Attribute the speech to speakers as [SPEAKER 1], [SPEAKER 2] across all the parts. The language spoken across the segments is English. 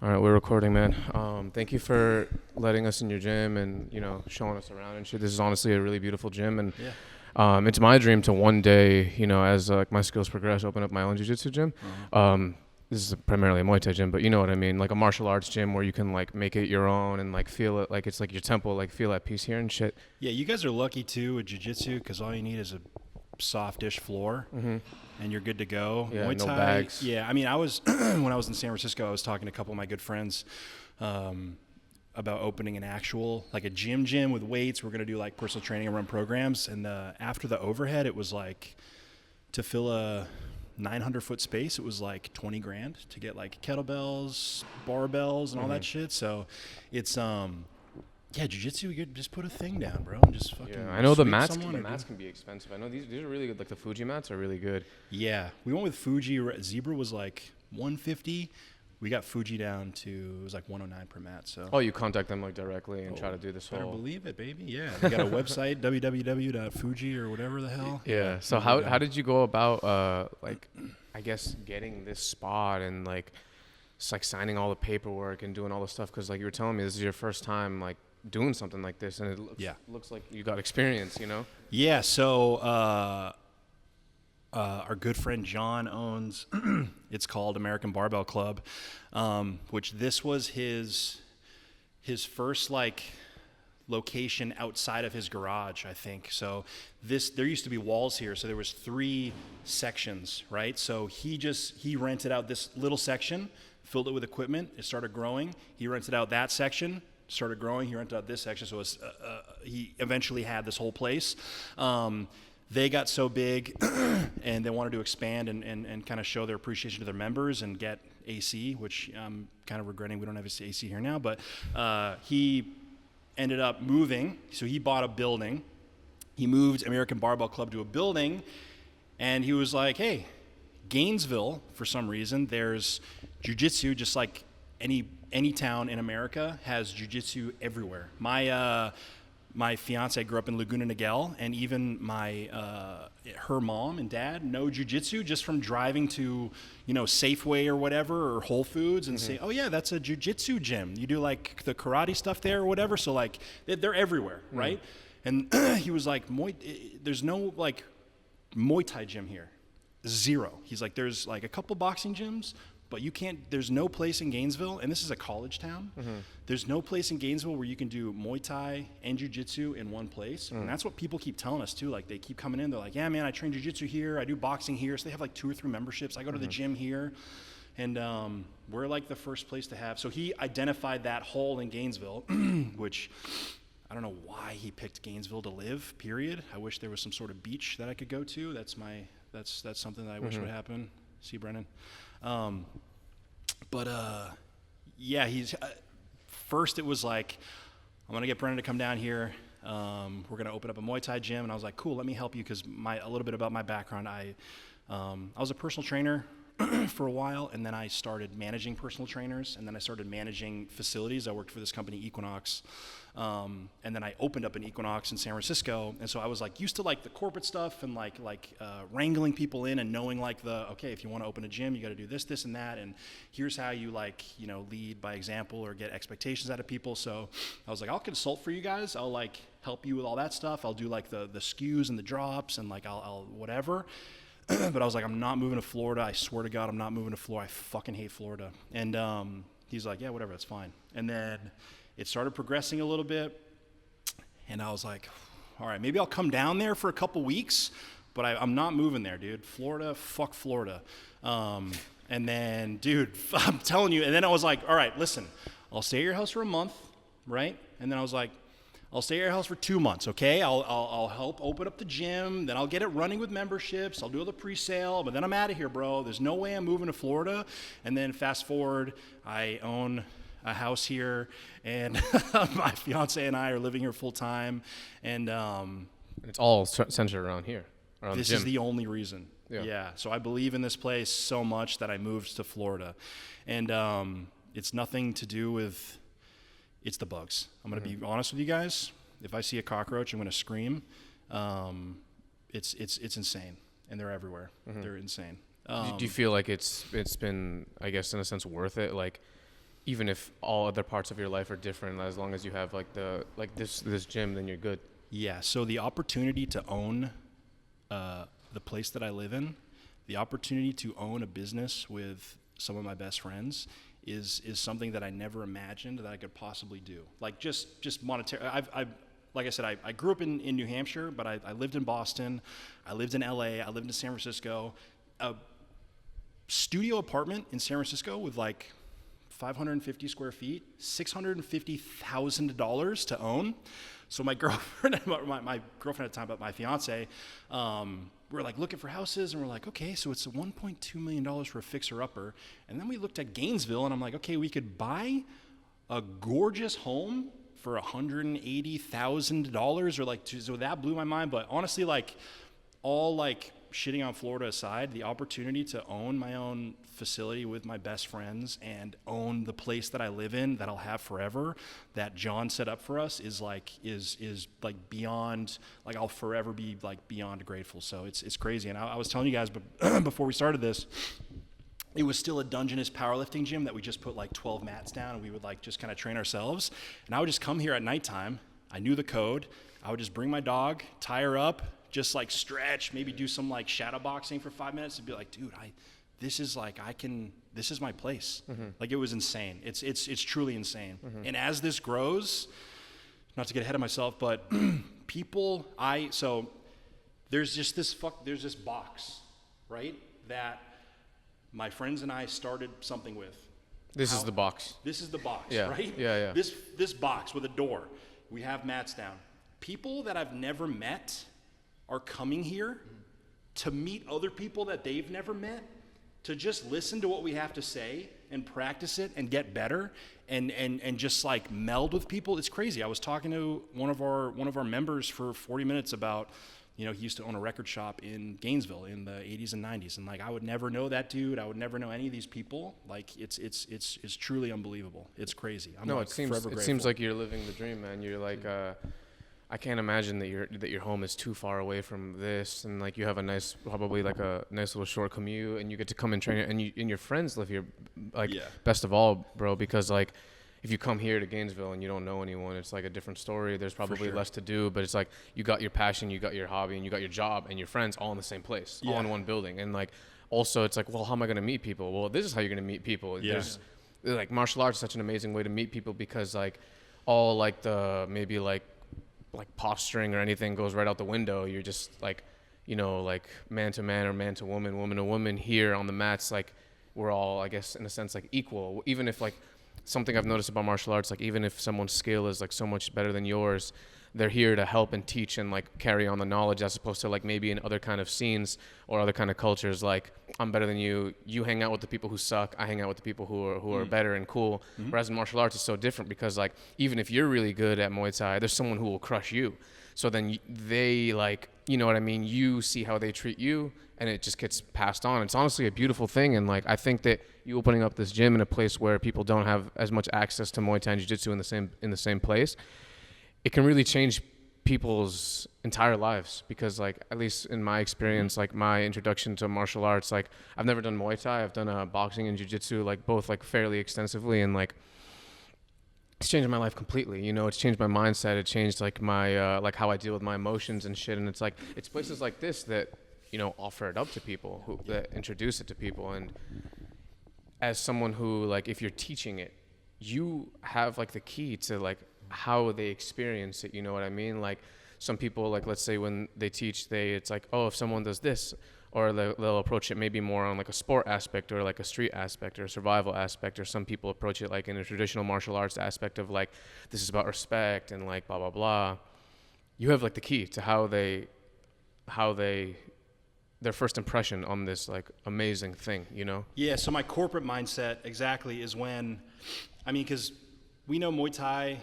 [SPEAKER 1] All right, we're recording, man. Thank you for letting us in your gym and, showing us around and shit. This is honestly a really beautiful gym. And it's my dream to one day, as my skills progress, open up my own jiu-jitsu gym. This is primarily a Muay Thai gym, but you know what I mean? Like a martial arts gym where you can make it your own and feel it like it's like your temple, feel at peace here and shit.
[SPEAKER 2] Yeah, you guys are lucky too with jiu-jitsu because all you need is a soft-ish floor and you're good to go.
[SPEAKER 1] Yeah,
[SPEAKER 2] Muay
[SPEAKER 1] no
[SPEAKER 2] Thai,
[SPEAKER 1] bags.
[SPEAKER 2] Yeah, I mean, I was when I was in San Francisco, I was talking to a couple of my good friends about opening an actual a gym with weights. We're gonna do personal training and run programs. And after the overhead, it was to fill a 900-foot space, it was $20 grand to get kettlebells, barbells, and all that shit. So it's jiu-jitsu, you just put a thing down, bro, and just fucking.
[SPEAKER 1] Yeah, I know the mats can be expensive. I know these are really good. The Fuji mats are really good.
[SPEAKER 2] Yeah, we went with Fuji. Zebra was $150. We got Fuji down to, it was $109 per mat. So.
[SPEAKER 1] You contact them directly and try to do this whole.
[SPEAKER 2] Better believe it, baby. Yeah, they got a website, www.fuji or whatever the hell.
[SPEAKER 1] Yeah. So how did you go about I guess getting this spot and signing all the paperwork and doing all the stuff? Because you were telling me this is your first time doing something like this, and it looks like you got experience,
[SPEAKER 2] Yeah, so our good friend John owns, it's called American Barbell Club, which this was his first location outside of his garage, I think. So there used to be walls here, so there was 3 sections, right? So he rented out this little section, filled it with equipment, it started growing. He rented out that section, started growing. He rented out this section, so he eventually had this whole place. They got so big and they wanted to expand and kind of show their appreciation to their members and get AC, which I'm kind of regretting we don't have AC here now, but he ended up moving. So he bought a building. He moved American Barbell Club to a building, and he was like, hey, Gainesville, for some reason, there's jiu-jitsu just like any town in America has jiu-jitsu everywhere. My fiance grew up in Laguna Niguel, and even her mom and dad know jiu-jitsu just from driving to, Safeway or whatever, or Whole Foods, and say, oh yeah, that's a jiu-jitsu gym. You do the karate stuff there or whatever. So they're everywhere, right? And he was like, there's no Muay Thai gym here, 0. He's like, there's a couple boxing gyms. But there's no place in Gainesville, and this is a college town, there's no place in Gainesville where you can do Muay Thai and Jiu-Jitsu in one place. And that's what people keep telling us, too. They keep coming in, they're like, yeah, man, I train Jiu-Jitsu here, I do boxing here. So they have 2 or 3 memberships. I go to the gym here, and we're the first place to have. So he identified that hole in Gainesville, which I don't know why he picked Gainesville to live, period. I wish there was some sort of beach that I could go to. That's something that I wish would happen. See, Brennan? He's first it was I'm going to get Brennan to come down here. We're going to open up a Muay Thai gym. And I was like, cool, let me help you. Cause a little bit about my background. I was a personal trainer for a while, and then I started managing personal trainers, and then I started managing facilities. I worked for this company, Equinox. And then I opened up an Equinox in San Francisco, and so I was used to the corporate stuff and wrangling people in and knowing okay, if you want to open a gym, you got to do this and that, and here's how you lead by example or get expectations out of people. So I was like, I'll consult for you guys. I'll help you with all that stuff. I'll do the SKUs and the drops and I'll whatever. But I was like, I'm not moving to Florida. I swear to God, I'm not moving to Florida. I fucking hate Florida. And he's like, yeah, whatever, that's fine. And then it started progressing a little bit, and I was like, all right, maybe I'll come down there for a couple weeks, but I'm not moving there, dude. Florida, fuck Florida. And then, dude, I'm telling you, and then I was like, all right, listen, I'll stay at your house for a month, right? And then I was like, I'll stay at your house for 2 months, okay? I'll help open up the gym, then I'll get it running with memberships, I'll do all the pre-sale, but then I'm out of here, bro. There's no way I'm moving to Florida. And then fast forward, I own a house here, and my fiance and I are living here full time, and
[SPEAKER 1] it's all centered around here.
[SPEAKER 2] This is the only reason. Yeah. So I believe in this place so much that I moved to Florida, and it's nothing to do with. It's the bugs. I'm going to be honest with you guys. If I see a cockroach, I'm going to scream. It's insane, and they're everywhere. They're insane.
[SPEAKER 1] Do you feel like it's been, I guess, in a sense, worth it? even if all other parts of your life are different, as long as you have like this gym, then you're good.
[SPEAKER 2] Yeah. So the opportunity to own the place that I live in, the opportunity to own a business with some of my best friends is something that I never imagined that I could possibly do. Like just monetary. I've like I said, I grew up in New Hampshire, but I lived in Boston, I lived in LA, I lived in San Francisco. A studio apartment in San Francisco with like 550 square feet, $650,000 to own. So my girlfriend, my girlfriend at the time, but my fiance, we're like looking for houses, and we're like, okay, so it's $1.2 million for a fixer-upper. And then we looked at Gainesville, and I'm like, okay, we could buy a gorgeous home for $180,000, or like, so that blew my mind. But honestly, like, all like shitting on Florida aside, the opportunity to own my own facility with my best friends and own the place that I live in that I'll have forever, that John set up for us, is like beyond, like, I'll forever be like beyond grateful. So it's crazy. And I was telling you guys, but before we started this, it was still a Dungeness powerlifting gym that we just put like 12 mats down, and we would like just kind of train ourselves. And I would just come here at nighttime. I knew the code. I would just bring my dog, tie her up, just like stretch, maybe do some like shadow boxing for 5 minutes, and be like, dude, this is my place. Mm-hmm. Like, it was insane. It's truly insane. Mm-hmm. And as this grows, not to get ahead of myself, but so there's this box, right, that my friends and I started something with.
[SPEAKER 1] This is the box.
[SPEAKER 2] This is the box,
[SPEAKER 1] yeah.
[SPEAKER 2] right?
[SPEAKER 1] Yeah.
[SPEAKER 2] This box with a door. We have mats down. People that I've never met are coming here to meet other people that they've never met, to just listen to what we have to say and practice it and get better and just like meld with people. It's crazy. I was talking to one of our members for 40 minutes about, he used to own a record shop in Gainesville in the 80s and 90s, and like, I would never know that dude. I would never know any of these people. Like, it's truly unbelievable. It's crazy.
[SPEAKER 1] It seems like you're living the dream, man. You're like, I can't imagine that your home is too far away from this, and like, you have probably like a nice little short commute, and you get to come and train, and your friends live here. Like, best of all, bro, because like, if you come here to Gainesville and you don't know anyone, it's like a different story. There's probably less to do, but it's like, you got your passion, you got your hobby, and you got your job and your friends all in the same place, all in one building. And like, also it's like, well, how am I going to meet people? Well, this is how you're going to meet people. Yeah. Like, martial arts is such an amazing way to meet people, because like, all like the maybe like posturing or anything goes right out the window. You're just like, like man to man or man to woman, woman to woman. Here on the mats, like, we're all, I guess, in a sense, like equal. Even if like, something I've noticed about martial arts, like, even if someone's skill is like so much better than yours, they're here to help and teach and like carry on the knowledge, as opposed to like maybe in other kind of scenes or other kind of cultures, like, I'm better than you. You hang out with the people who suck. I hang out with the people who are better and cool. Mm-hmm. Whereas in martial arts, it's so different, because like, even if you're really good at Muay Thai, there's someone who will crush you. So then they, like, you know what I mean? You see how they treat you, and it just gets passed on. It's honestly a beautiful thing. And like, I think that you opening up this gym in a place where people don't have as much access to Muay Thai and Jiu-Jitsu in the same place, it can really change people's entire lives. Because like, at least in my experience, like, my introduction to martial arts, like, I've never done Muay Thai. I've done boxing and Jiu-Jitsu, like, both like fairly extensively, and like, it's changed my life completely. It's changed my mindset. It changed like my like how I deal with my emotions and shit. And it's like, it's places like this that offer it up to people, that introduce it to people. And as someone who, like, if you're teaching it, you have like the key to like how they experience it. You know what I mean? Like, some people, like, let's say when they teach, it's like, oh, if someone does this, or they'll approach it maybe more on like a sport aspect, or like a street aspect, or a survival aspect, or some people approach it like in a traditional martial arts aspect of like, this is about respect and like blah blah blah. You have like the key to how their first impression on this like amazing thing,
[SPEAKER 2] Yeah, so my corporate mindset exactly is when, because we know Muay Thai,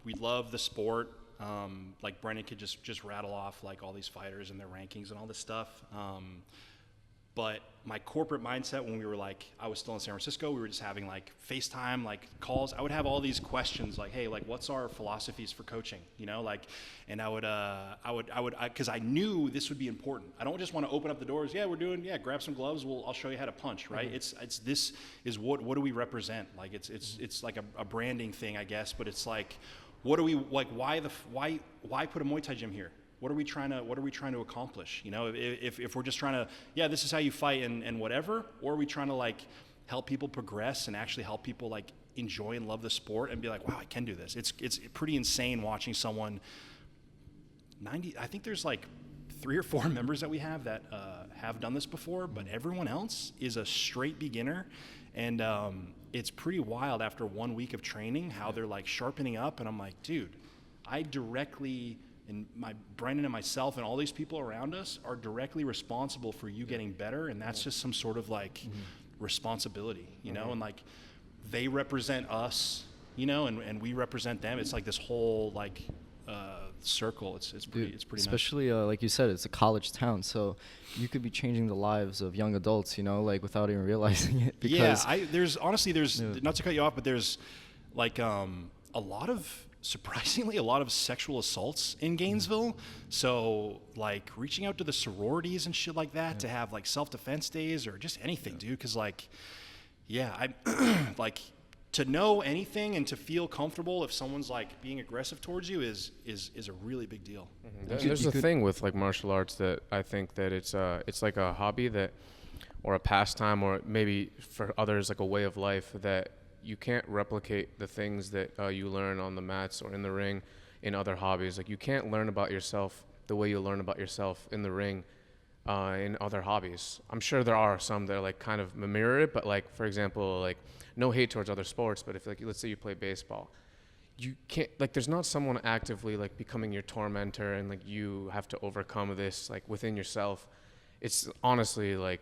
[SPEAKER 2] we love the sport. Like, Brennan could just rattle off like all these fighters and their rankings and all this stuff. But my corporate mindset, when we were like, I was still in San Francisco, we were just having like FaceTime, like calls. I would have all these questions like, hey, like what's our philosophies for coaching, you know, like, and because I knew this would be important. I don't just want to open up the doors. Yeah, grab some gloves. I'll show you how to punch, right? Mm-hmm. This is what do we represent? Like it's like a branding thing, I guess, but it's like, what do we, like, why put a Muay Thai gym here? What are we trying to accomplish? You know, if we're just trying to, this is how you fight and whatever, or are we trying to like help people progress and actually help people like enjoy and love the sport and be like, wow, I can do this. It's pretty insane watching someone. I think there's like 3 or 4 members that we have that have done this before, but everyone else is a straight beginner, and it's pretty wild after 1 week of training how they're like sharpening up, and I'm like, dude, I directly. And Brendan and myself and all these people around us are directly responsible for you getting better, and that's just some sort of like responsibility, you know, and like they represent us, you know, and we represent them. It's like this whole like circle. It's pretty
[SPEAKER 3] especially
[SPEAKER 2] nice.
[SPEAKER 3] Like you said, it's a college town, so you could be changing the lives of young adults, you know, like without even realizing it. Because
[SPEAKER 2] there's not to cut you off, but there's like surprisingly a lot of sexual assaults in Gainesville. So like reaching out to the sororities and shit like that to have like self-defense days or just anything, dude. Cause like, I like to know anything and to feel comfortable if someone's like being aggressive towards you is a really big deal.
[SPEAKER 1] Mm-hmm. There's a thing with like martial arts that I think that it's like a hobby that, or a pastime, or maybe for others like a way of life that you can't replicate the things that you learn on the mats or in the ring in other hobbies. Like you can't learn about yourself the way you learn about yourself in the ring in other hobbies. I'm sure there are some that are like kind of mirror it, but like, for example, like no hate towards other sports, but if like, let's say you play baseball, you can't, like there's not someone actively like becoming your tormentor and like you have to overcome this like within yourself. It's honestly like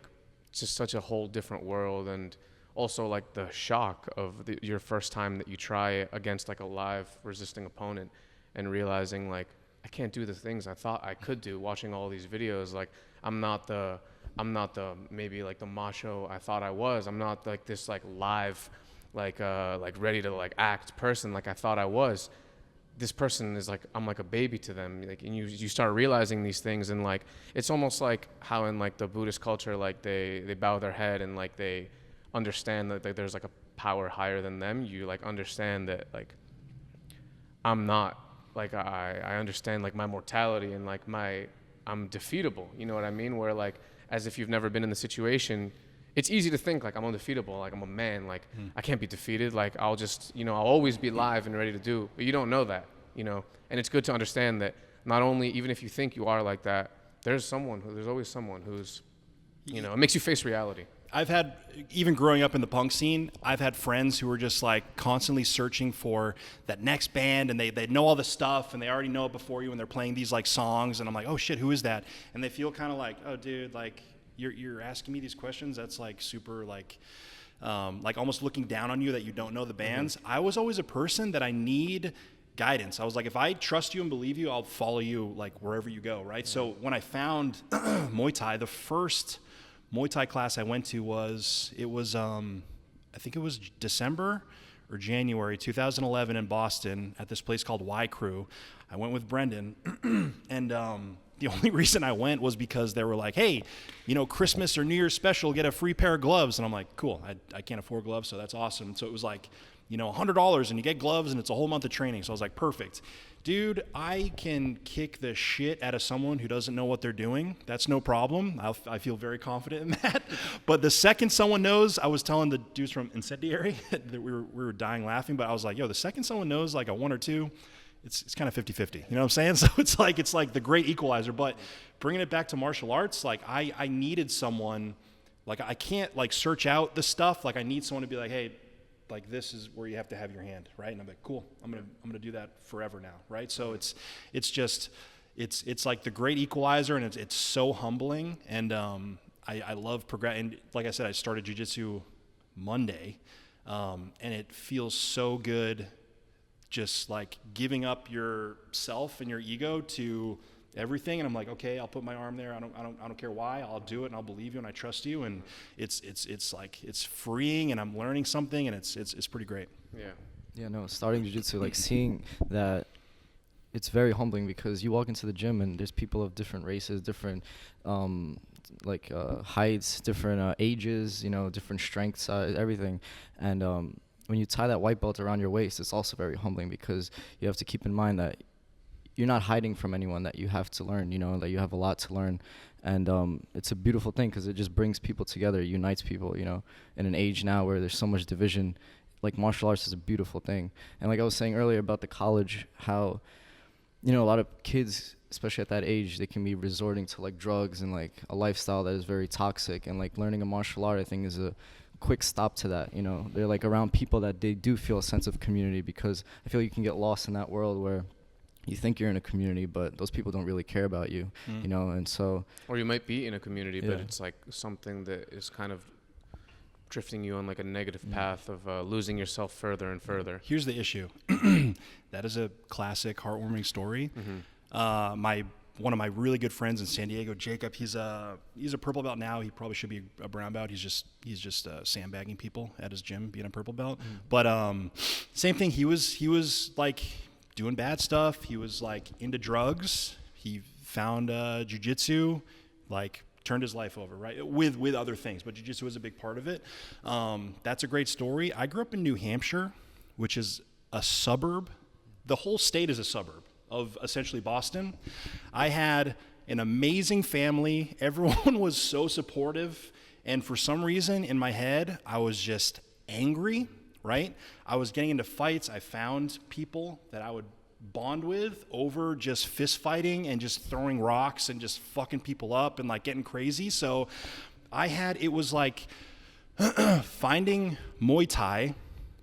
[SPEAKER 1] it's just such a whole different world. And also like the shock of your first time that you try against like a live resisting opponent and realizing like I can't do the things I thought I could do, watching all these videos. Like I'm not the maybe like the macho I thought I was. I'm not like this like live like ready to like act person like I thought I was. This person is like, I'm like a baby to them. Like, and you start realizing these things, and like it's almost like how in like the Buddhist culture, like they bow their head and like they understand that there's like a power higher than them. You like understand that like I'm not like I understand like my mortality and like I'm defeatable, you know what I mean? Where like as if you've never been in the situation, it's easy to think like I'm undefeatable, like I'm a man, like I can't be defeated, like I'll just, you know, I'll always be live and ready to do. But you don't know that, you know. And it's good to understand that not only, even if you think you are like that, there's always someone who's, you know, it makes you face reality.
[SPEAKER 2] I've had, even growing up in the punk scene, I've had friends who are just like constantly searching for that next band, and they know all the stuff and they already know it before you, and they're playing these like songs, and I'm like, oh shit, who is that? And they feel kind of like, oh dude, like you're asking me these questions, that's like super like almost looking down on you that you don't know the bands. Mm-hmm. I was always a person that I need guidance. I was like, if I trust you and believe you, I'll follow you like wherever you go, right? Mm-hmm. So when I found Muay Thai, the first Muay Thai class I went to was I think it was December or January 2011 in Boston at this place called Y Crew. I went with Brendan, and the only reason I went was because they were like, hey, you know, Christmas or New Year's special, get a free pair of gloves. And I'm like, cool, I can't afford gloves, so that's awesome. So it was like, you know, $100 and you get gloves and it's a whole month of training. So I was like, perfect. Dude, I can kick the shit out of someone who doesn't know what they're doing. That's no problem. I feel very confident in that. But the second someone knows, I was telling the dudes from Incendiary that we were dying laughing, but I was like, yo, the second someone knows like a 1 or 2, it's kind of 50-50. You know what I'm saying? So it's like the great equalizer. But bringing it back to martial arts, like I needed someone, like I can't like search out the stuff. Like I need someone to be like, hey, like this is where you have to have your hand, right? And I'm like, cool, I'm gonna do that forever now, right? So it's like the great equalizer, and it's so humbling. And I love progress. And like I said, I started jiu-jitsu Monday, and it feels so good, just like giving up yourself and your ego to everything. And I'm like, okay, I'll put my arm there. I don't care why. I'll do it, and I'll believe you, and I trust you. And it's like, it's freeing, and I'm learning something, and it's pretty great.
[SPEAKER 1] Yeah.
[SPEAKER 3] Yeah, no, starting jiu-jitsu, like seeing that, it's very humbling because you walk into the gym and there's people of different races, different heights, different ages, you know, different strengths, everything. And when you tie that white belt around your waist, it's also very humbling because you have to keep in mind that you're not hiding from anyone, that you have to learn, you know, that you have a lot to learn. And it's a beautiful thing because it just brings people together, unites people, you know, in an age now where there's so much division. Like, martial arts is a beautiful thing. And like I was saying earlier about the college, how, you know, a lot of kids, especially at that age, they can be resorting to like drugs and like a lifestyle that is very toxic. And like learning a martial art, I think, is a quick stop to that. You know, they're like around people that they do feel a sense of community, because I feel you can get lost in that world where you think you're in a community, but those people don't really care about you, you know. And so,
[SPEAKER 1] or you might be in a community,
[SPEAKER 3] Yeah.
[SPEAKER 1] but it's like something that is kind of drifting you on like a negative path of losing yourself further and further.
[SPEAKER 2] Here's the issue. That is a classic heartwarming story. One of my really good friends in San Diego, Jacob, he's a purple belt now. He probably should be a brown belt. He's just sandbagging people at his gym, being a purple belt. But same thing. He was like doing bad stuff. He was like into drugs. He found jiu-jitsu, like turned his life over, right? With other things, but jiu-jitsu was a big part of it. That's a great story. I grew up in New Hampshire, which is a suburb. The whole state is a suburb of essentially Boston. I had an amazing family. Everyone was so supportive. And for some reason in my head, I was just angry, right? I was getting into fights. I found people that I would bond with over just fist fighting and just throwing rocks and just fucking people up and like getting crazy. So it was like finding Muay Thai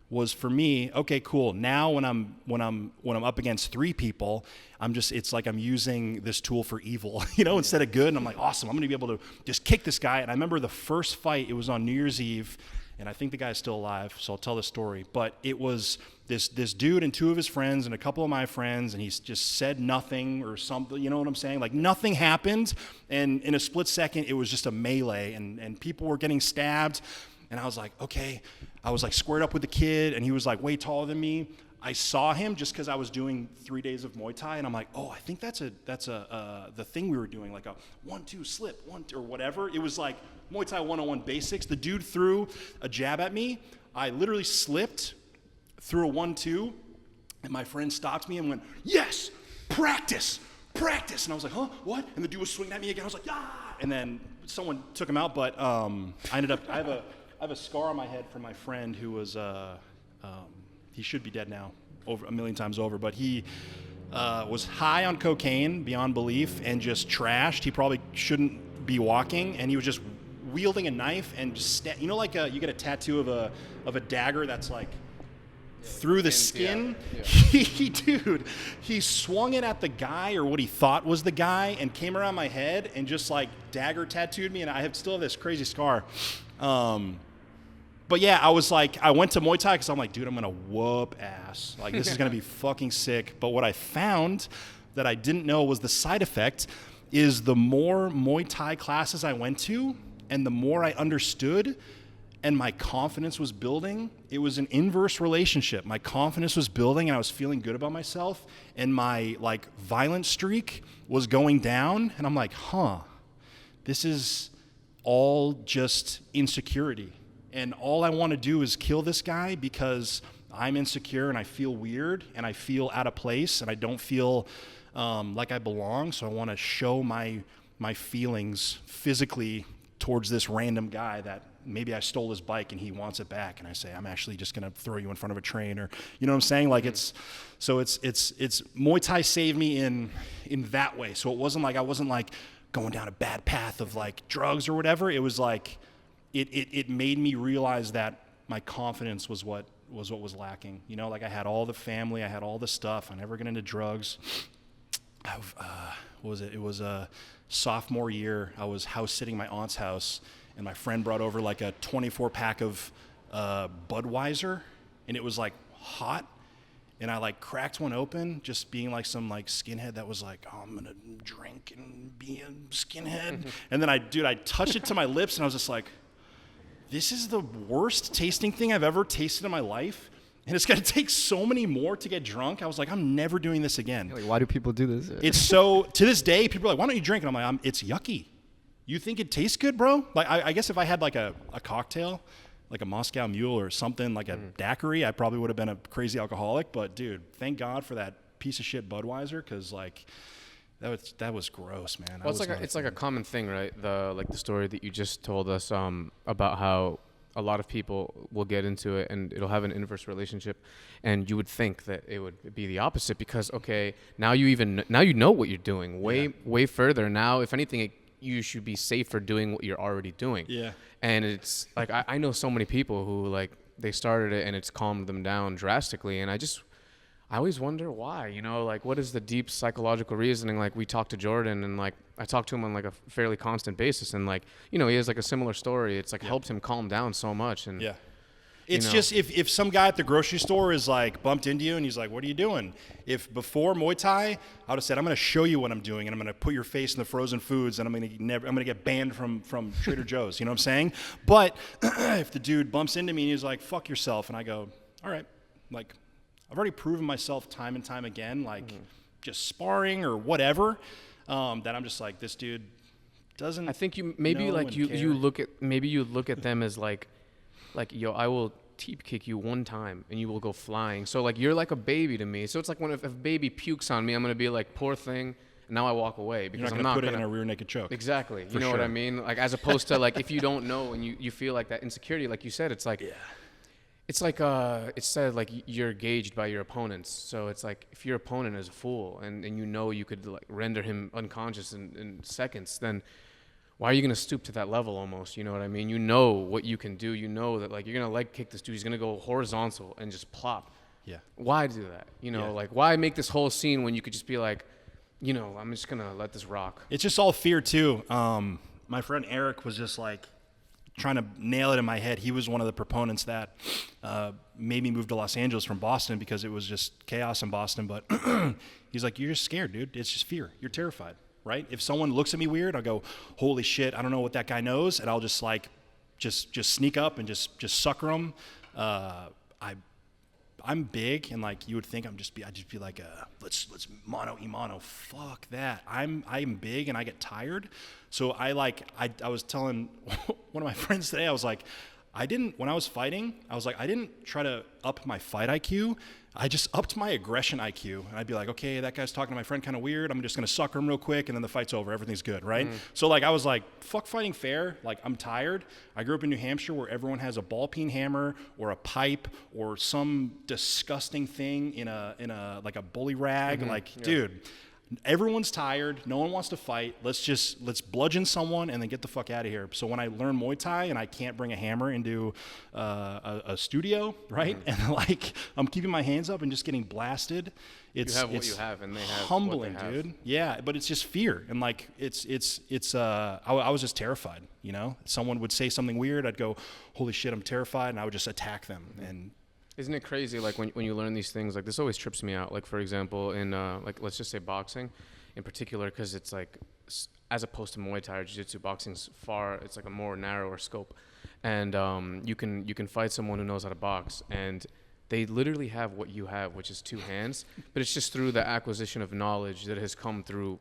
[SPEAKER 2] was for me, okay, cool. Now when I'm up against three people, it's like I'm using this tool for evil, you know, instead of good. And I'm like, awesome, I'm gonna be able to just kick this guy. And I remember the first fight, it was on New Year's Eve, and I think the guy's still alive, so I'll tell the story. But it was this dude and two of his friends and a couple of my friends, and he just said nothing or something, you know what I'm saying? Like nothing happened, and in a split second, it was just a melee, and people were getting stabbed. And I was like, okay. I was like squared up with the kid, and he was like way taller than me. I saw him just because I was doing 3 days of Muay Thai, and I'm like, oh, I think that's the thing we were doing, like a 1-2 slip, or whatever. It was like Muay Thai 101 basics. The dude threw a jab at me. I literally slipped, threw a 1-2, and my friend stopped me and went, yes, practice. And I was like, huh, what? And the dude was swinging at me again. I was like, ah! And then someone took him out, but I have a scar on my head from my friend who was, he should be dead now, over a million times over, but he was high on cocaine beyond belief and just trashed. He probably shouldn't be walking, and he was just wielding a knife and just, you know, like you get a tattoo of a dagger that's like through the skin. Yeah. He swung it at the guy, or what he thought was the guy, and came around my head and just like dagger tattooed me, and I still have this crazy scar. But yeah, I went to Muay Thai because I'm like, dude, I'm gonna whoop ass. Like, this is gonna be fucking sick. But what I found that I didn't know was the side effect is the more Muay Thai classes I went to and the more I understood and my confidence was building, it was an inverse relationship. My confidence was building and I was feeling good about myself, and my like violent streak was going down, and I'm like, this is all just insecurity. And all I want to do is kill this guy because I'm insecure and I feel weird and I feel out of place and I don't feel like I belong. So I want to show my feelings physically towards this random guy that maybe I stole his bike and he wants it back. And I say, I'm actually just going to throw you in front of a train, or, you know what I'm saying? Like it's Muay Thai saved me in that way. So it wasn't like, I wasn't like going down a bad path of like drugs or whatever. It was like, it made me realize that my confidence was what was lacking. You know, like I had all the family, I had all the stuff. I never got into drugs. What was it? It was a sophomore year. I was house sitting my aunt's house, and my friend brought over like a 24 pack of Budweiser, and it was like hot. And I like cracked one open, just being like some like skinhead that was like, oh, I'm gonna drink and be a skinhead. And then I touched it to my lips, and I was just like, this is the worst tasting thing I've ever tasted in my life. And it's gonna take so many more to get drunk. I was like, I'm never doing this again.
[SPEAKER 3] Like, why do people do this?
[SPEAKER 2] It's so, to this day, people are like, why don't you drink? And I'm like, it's yucky. You think it tastes good, bro? Like, I guess if I had like a cocktail, like a Moscow Mule or something, like a daiquiri, I probably would have been a crazy alcoholic. But dude, thank God for that piece of shit Budweiser, because like that was gross, man.
[SPEAKER 1] Well, it's like a common thing, right? The story that you just told us about how a lot of people will get into it and it'll have an inverse relationship, and you would think that it would be the opposite, because okay, now you know what you're doing way further. Now, if anything, you should be safer doing what you're already doing.
[SPEAKER 2] Yeah.
[SPEAKER 1] And it's like, I know so many people who like, they started it and it's calmed them down drastically. And I always wonder why, you know, like what is the deep psychological reasoning? Like we talked to Jordan, and like I talked to him on like a fairly constant basis, and like, you know, he has like a similar story. It's like helped him calm down so much. And
[SPEAKER 2] it's just if some guy at the grocery store is like bumped into you and he's like, what are you doing? If before Muay Thai, I would have said, I'm going to show you what I'm doing, and I'm going to put your face in the frozen foods, and I'm going to get banned from Trader Joe's. You know what I'm saying? But if the dude bumps into me and he's like, fuck yourself, and I go, all right, like I've already proven myself time and time again, like just sparring or whatever, that I'm just like, this dude doesn't.
[SPEAKER 1] I think you look at them as like, yo, I will teep kick you one time and you will go flying. So like, you're like a baby to me. So it's like when if a baby pukes on me, I'm gonna be like, poor thing. And now I walk away because
[SPEAKER 2] I'm not gonna put it in a rear naked choke.
[SPEAKER 1] Exactly. You know what I mean? Like, as opposed to like, if you don't know and you feel like that insecurity, like you said, it's like, it's like it's said like you're gauged by your opponents. So it's like, if your opponent is a fool and you know you could like render him unconscious in seconds, then why are you going to stoop to that level almost? You know what I mean? You know what you can do. You know that like you're going to leg kick this dude. He's going to go horizontal and just plop.
[SPEAKER 2] Yeah.
[SPEAKER 1] Why do that? You know, like why make this whole scene when you could just be like, you know, I'm just going to let this rock.
[SPEAKER 2] It's just all fear too. My friend Eric was just like trying to nail it in my head. He was one of the proponents that made me move to Los Angeles from Boston, because it was just chaos in Boston. But he's like, you're just scared, dude. It's just fear. You're terrified. Right? If someone looks at me weird, I'll go, holy shit, I don't know what that guy knows. And I'll just like, just sneak up and just sucker him. I'm big, and like you would think I'd just be like, let's mano y mano. Fuck that. I'm big and I get tired. So I was telling one of my friends today, I was like, when I was fighting, I didn't try to up my fight IQ. I just upped my aggression IQ. And I'd be like, okay, that guy's talking to my friend kind of weird. I'm just going to sucker him real quick, and then the fight's over. Everything's good, right? So like I was like, fuck fighting fair. Like, I'm tired. I grew up in New Hampshire where everyone has a ball peen hammer or a pipe or some disgusting thing in a like a bully rag. Dude, everyone's tired. No one wants to fight. Let's bludgeon someone and then get the fuck out of here. So when I learn Muay Thai and I can't bring a hammer into a studio, right? And like I'm keeping my hands up and just getting blasted.
[SPEAKER 1] You have what you have, and they have
[SPEAKER 2] humbling,
[SPEAKER 1] what they have.
[SPEAKER 2] dude. Yeah, but it's just fear, and like I was just terrified. You know, someone would say something weird, I'd go, holy shit, I'm terrified, and I would just attack them. And
[SPEAKER 1] isn't it crazy, like, when you learn these things, like, this always trips me out. Like, for example, in, like, let's just say boxing in particular, because it's, like, as opposed to Muay Thai or Jiu-Jitsu, boxing's it's, like, a more narrower scope. And you can fight someone who knows how to box, and they literally have what you have, which is two hands, but it's just through the acquisition of knowledge that has come through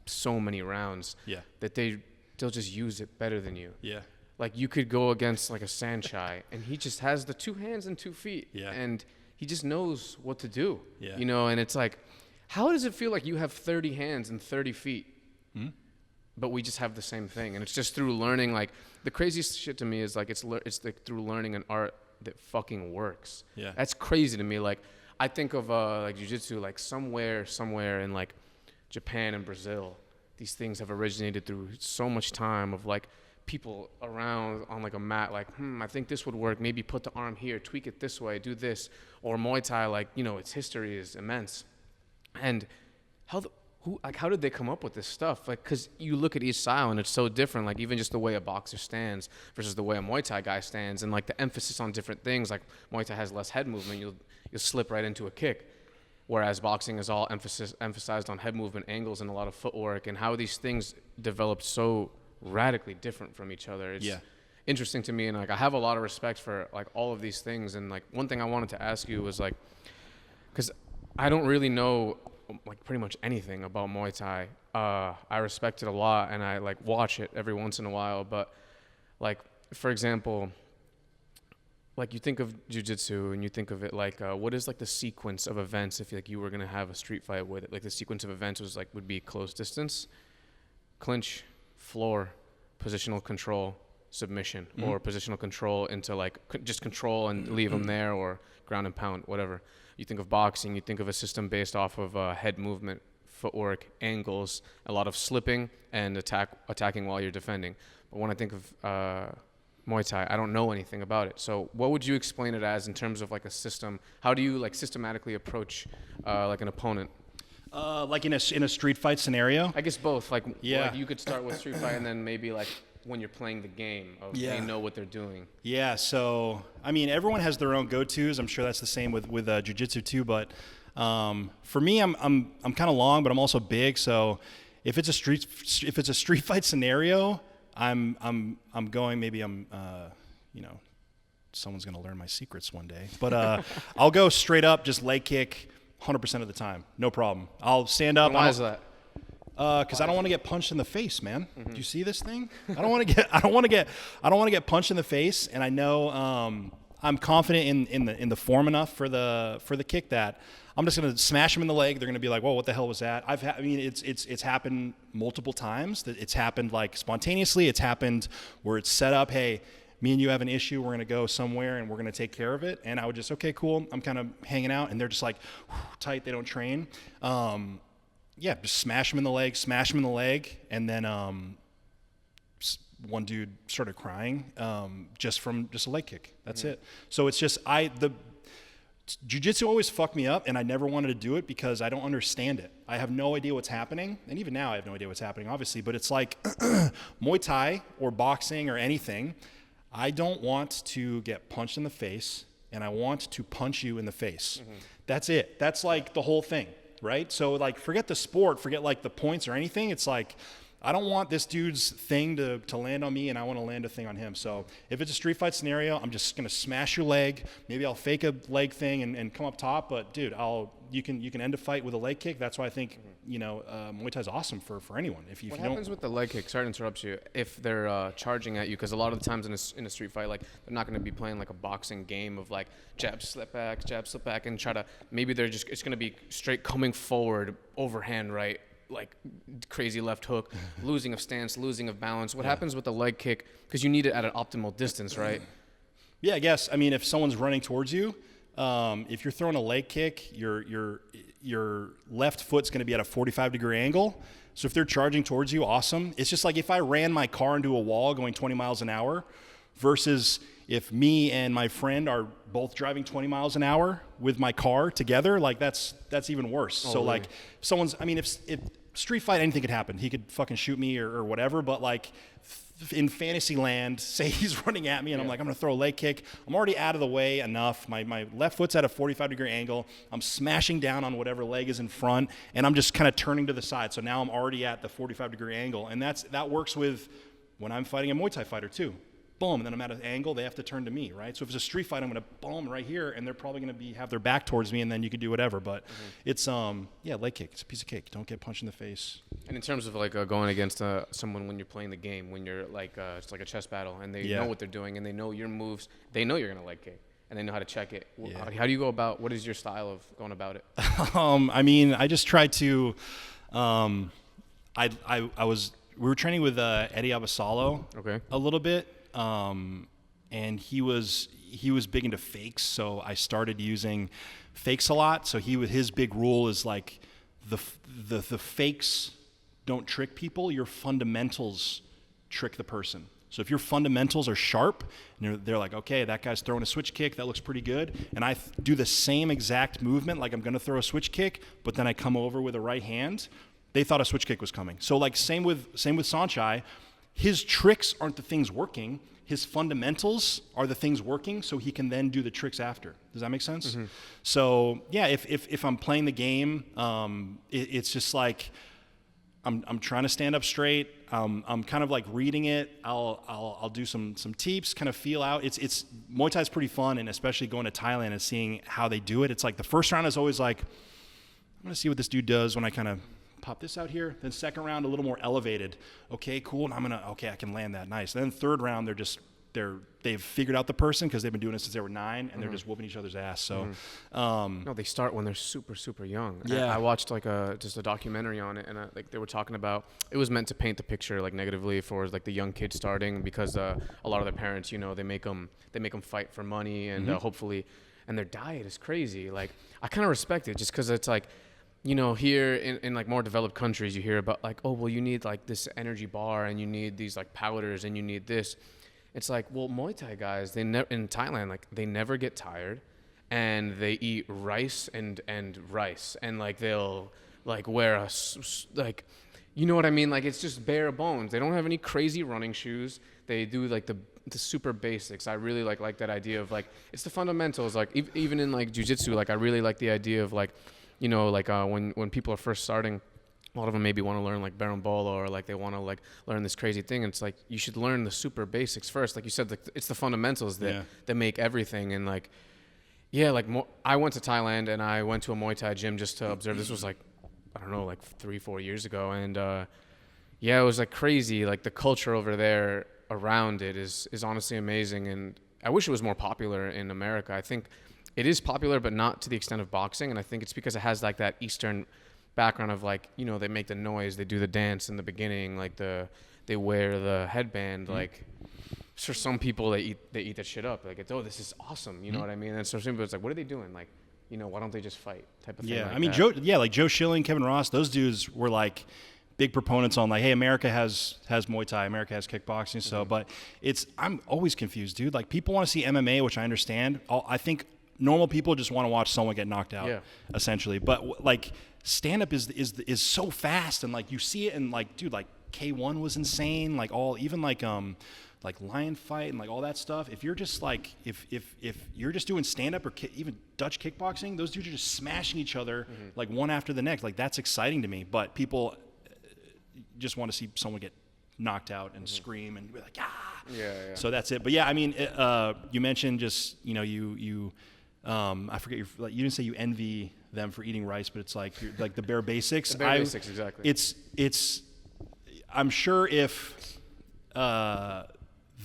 [SPEAKER 1] so many rounds that they'll just use it better than you.
[SPEAKER 2] Yeah.
[SPEAKER 1] Like, you could go against, like, a Sanchai, and he just has the 2 hands and 2 feet.
[SPEAKER 2] Yeah.
[SPEAKER 1] And he just knows what to do.
[SPEAKER 2] Yeah.
[SPEAKER 1] You know, and it's like, how does it feel like you have 30 hands and 30 feet, but we just have the same thing? And it's just through learning, like, the craziest shit to me is, like, it's like through learning an art that fucking works.
[SPEAKER 2] Yeah.
[SPEAKER 1] That's crazy to me. Like, I think of, like, jiu-jitsu, like, somewhere in, like, Japan and Brazil, these things have originated through so much time of, like, people around on like a mat, like, I think this would work. Maybe put the arm here, tweak it this way, do this. Or Muay Thai, like, you know, its history is immense. And how did they come up with this stuff? Like, because you look at each style and it's so different. Like, even just the way a boxer stands versus the way a Muay Thai guy stands, and like the emphasis on different things. Like, Muay Thai has less head movement. You'll slip right into a kick, whereas boxing is all emphasized on head movement, angles, and a lot of footwork. And how these things developed so radically different from each other. It's interesting to me, and like I have a lot of respect for like all of these things. And like one thing I wanted to ask you was like, because I don't really know like pretty much anything about Muay Thai. I respect it a lot, and I like watch it every once in a while. But like, for example, like you think of jiu-jitsu and you think of it like, what is like the sequence of events if like you were gonna have a street fight with it? Like the sequence of events was like would be close distance, clinch, floor, positional control, submission, or positional control into like just control and leave them there, or ground and pound, whatever. You think of boxing, you think of a system based off of head movement, footwork, angles, a lot of slipping, and attacking while you're defending. But when I think of Muay Thai, I don't know anything about it. So what would you explain it as in terms of like a system? How do you like systematically approach like an opponent?
[SPEAKER 2] Like in a street fight scenario?
[SPEAKER 1] I guess both. Like you could start with street fight and then maybe like when you're playing the game of they know what they're doing. Yeah,
[SPEAKER 2] so I mean everyone has their own go-tos. I'm sure that's the same with jiu-jitsu too, but for me I'm kind of long, but I'm also big, so if it's a street fight scenario, I'm going, maybe I'm you know, someone's going to learn my secrets one day. But I'll go straight up, just leg kick 100% of the time. No problem. I'll stand up.
[SPEAKER 1] And why is that?
[SPEAKER 2] Because I don't want to get punched in the face, man. Do you see this thing? I don't want to get punched in the face, and I know I'm confident in the form enough for the kick that I'm just gonna smash them in the leg. They're gonna be like, "Whoa, what the hell was that?" I mean, it's happened multiple times. That it's happened like spontaneously. It's happened where it's set up. Hey, me and you have an issue. We're gonna go somewhere and we're gonna take care of it. And I would just, okay, cool. I'm kind of hanging out, and they're just like tight. They don't train. Just smash them in the leg, and then one dude started crying just from a leg kick. That's it. So it's just jiu-jitsu always fucked me up, and I never wanted to do it because I don't understand it. I have no idea what's happening, and even now I have no idea what's happening, obviously, but it's like Muay Thai or boxing or anything, I don't want to get punched in the face, and I want to punch you in the face. That's it. That's like the whole thing, right? So like forget the sport, forget like the points or anything. It's like I don't want this dude's thing to land on me, and I want to land a thing on him. So if it's a street fight scenario, I'm just going to smash your leg. Maybe I'll fake a leg thing and come up top. But, dude, you can end a fight with a leg kick. That's why I think, Muay Thai is awesome for anyone.
[SPEAKER 1] What happens with the leg kick? Sorry to interrupt you. If they're charging at you, because a lot of the times in a street fight, like they're not going to be playing like a boxing game of like jab, slip back, and try to – maybe it's going to be straight coming forward, overhand right, like crazy left hook, losing of stance, losing of balance. What happens with the leg kick? Because you need it at an optimal distance, right?
[SPEAKER 2] Yeah, I guess. I mean, if someone's running towards you, if you're throwing a leg kick, your left foot's going to be at a 45-degree angle. So if they're charging towards you, awesome. It's just like if I ran my car into a wall going 20 miles an hour versus if me and my friend are both driving 20 miles an hour with my car together, like that's even worse. So really? Like if street fight, anything could happen. He could fucking shoot me or whatever, but like in fantasy land, say he's running at me and I'm like, I'm going to throw a leg kick. I'm already out of the way enough. My left foot's at a 45-degree angle. I'm smashing down on whatever leg is in front, and I'm just kind of turning to the side. So now I'm already at the 45-degree angle, and that works with when I'm fighting a Muay Thai fighter too. Boom, and then I'm at an angle, they have to turn to me, right? So if it's a street fight, I'm going to boom right here, and they're probably going to have their back towards me, and then you can do whatever. But it's, leg kick. It's a piece of cake. Don't get punched in the face.
[SPEAKER 1] And in terms of like going against someone when you're playing the game, when you're like, it's like a chess battle, and they know what they're doing, and they know your moves, they know you're going to leg kick, and they know how to check it. Yeah. How do you go about, what is your style of going about it?
[SPEAKER 2] I just try to, we were training with Eddie Abasalo a little bit. And he was big into fakes, so I started using fakes a lot. So his big rule is like the fakes don't trick people, your fundamentals trick the person. So if your fundamentals are sharp, and they're like, okay, that guy's throwing a switch kick, that looks pretty good, and I do the same exact movement, like I'm going to throw a switch kick, but then I come over with a right hand, they thought a switch kick was coming. So like same with Sanchai, his tricks aren't the things working. His fundamentals are the things working, so he can then do the tricks after. Does that make sense? Mm-hmm. So yeah, if I'm playing the game, it's just like I'm trying to stand up straight. I'm kind of like reading it. I'll do some teeps, kind of feel out. It's Muay Thai is pretty fun, and especially going to Thailand and seeing how they do it. It's like the first round is always like, I'm gonna see what this dude does when I kind of pop this out here. Then second round, a little more elevated. Okay, cool. And I can land that. Nice. Then third round, they've figured out the person because they've been doing it since they were 9, and they're just whooping each other's ass. So,
[SPEAKER 1] no, they start when they're super, super young.
[SPEAKER 2] Yeah.
[SPEAKER 1] I watched like just a documentary on it, and like they were talking about it was meant to paint the picture like negatively for like the young kids starting because a lot of their parents, they make them fight for money and hopefully, and their diet is crazy. Like I kind of respect it just because it's like. Here in like more developed countries, you hear about like, oh, well, you need like this energy bar and you need these like powders and you need this. It's like, well, Muay Thai guys, in Thailand, like they never get tired and they eat rice and rice and like they'll like wear like, you know what I mean? Like it's just bare bones. They don't have any crazy running shoes. They do like the super basics. I really like that idea of like, it's the fundamentals. Like even in like jiu-jitsu, like I really like the idea of like, when people are first starting, a lot of them maybe want to learn like berimbolo or like they want to like learn this crazy thing. And it's like you should learn the super basics first. Like you said, like, it's the fundamentals that make everything. And like, I went to Thailand and I went to a Muay Thai gym just to observe. This was like, I don't know, like 3-4 years ago. And it was like crazy. Like the culture over there around it is honestly amazing. And I wish it was more popular in America. I think it is popular, but not to the extent of boxing. And I think it's because it has like that Eastern background of like, they make the noise, they do the dance in the beginning, like they wear the headband. Like for some people, they eat that shit up. Like, this is awesome. You know what I mean? And so some people, it's like, what are they doing? Like, why don't they just fight type of thing?
[SPEAKER 2] Yeah.
[SPEAKER 1] Like
[SPEAKER 2] I mean,
[SPEAKER 1] that.
[SPEAKER 2] Joe Schilling, Kevin Ross, those dudes were like big proponents on like, hey, America has Muay Thai, America has kickboxing. So, but I'm always confused, dude. Like people want to see MMA, which I understand. I think normal people just want to watch someone get knocked out, essentially. But like stand-up is so fast, and like you see it, and like, dude, like K1 was insane. Like even like Lion Fight and like all that stuff. If you're just like if you're just doing stand-up or even Dutch kickboxing, those dudes are just smashing each other like one after the next. Like that's exciting to me. But people just want to see someone get knocked out and scream and be like, ah. Yeah. So that's it. But yeah, I mean, you mentioned just I forget you didn't say you envy them for eating rice, but it's like like the bare basics.
[SPEAKER 1] The bare basics, exactly.
[SPEAKER 2] It's I'm sure if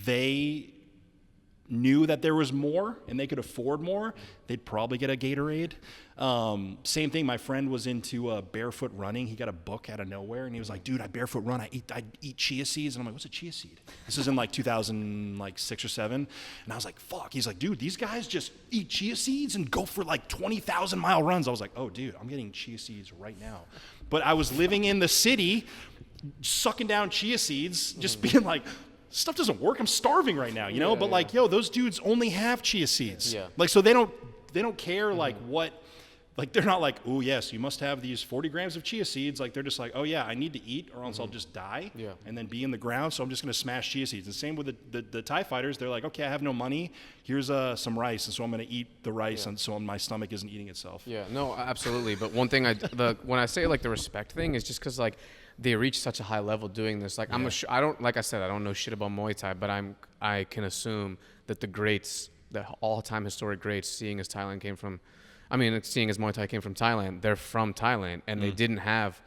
[SPEAKER 2] they knew that there was more and they could afford more, they'd probably get a Gatorade. Same thing. My friend was into barefoot running. He got a book out of nowhere, and he was like, "Dude, I barefoot run. I eat chia seeds." And I'm like, "What's a chia seed?" This is in like 2006 or 7, and I was like, "Fuck." He's like, "Dude, these guys just eat chia seeds and go for like 20,000-mile runs." I was like, "Oh, dude, I'm getting chia seeds right now." But I was living in the city, sucking down chia seeds, just being like, stuff doesn't work. I'm starving right now, you know? But like, those dudes only have chia seeds. Yeah. Like, so they don't care like what, like they're not like, oh yes, you must have these 40 grams of chia seeds. Like they're just like, oh yeah, I need to eat or else I'll just die and then be in the ground. So I'm just going to smash chia seeds. And same with the Thai fighters. They're like, okay, I have no money. Here's some rice. And so I'm going to eat the rice. And so my stomach isn't eating itself.
[SPEAKER 1] Yeah, no, absolutely. But one thing when I say like the respect thing is just because like, they reach such a high level doing this. Like I don't, like I said, I don't know shit about Muay Thai, but I can assume that the greats, the all-time historic greats, seeing as Muay Thai came from Thailand, they're from Thailand, and they didn't have.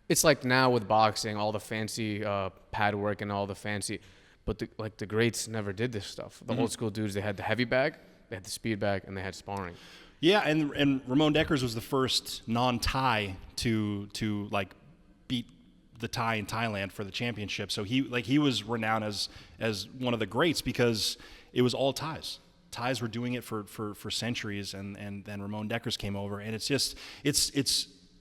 [SPEAKER 1] It's like now with boxing, all the fancy pad work and all the fancy, but the greats never did this stuff. The old school dudes, they had the heavy bag, they had the speed bag, and they had sparring.
[SPEAKER 2] Yeah, and Ramon Dekkers was the first non-Thai to like beat the Thai in Thailand for the championship. So he was renowned as one of the greats because it was all Thais. Thais were doing it for centuries, and then Ramon Dekkers came over, and it's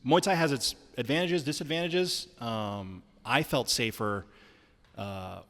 [SPEAKER 2] Muay Thai has its advantages, disadvantages. I felt safer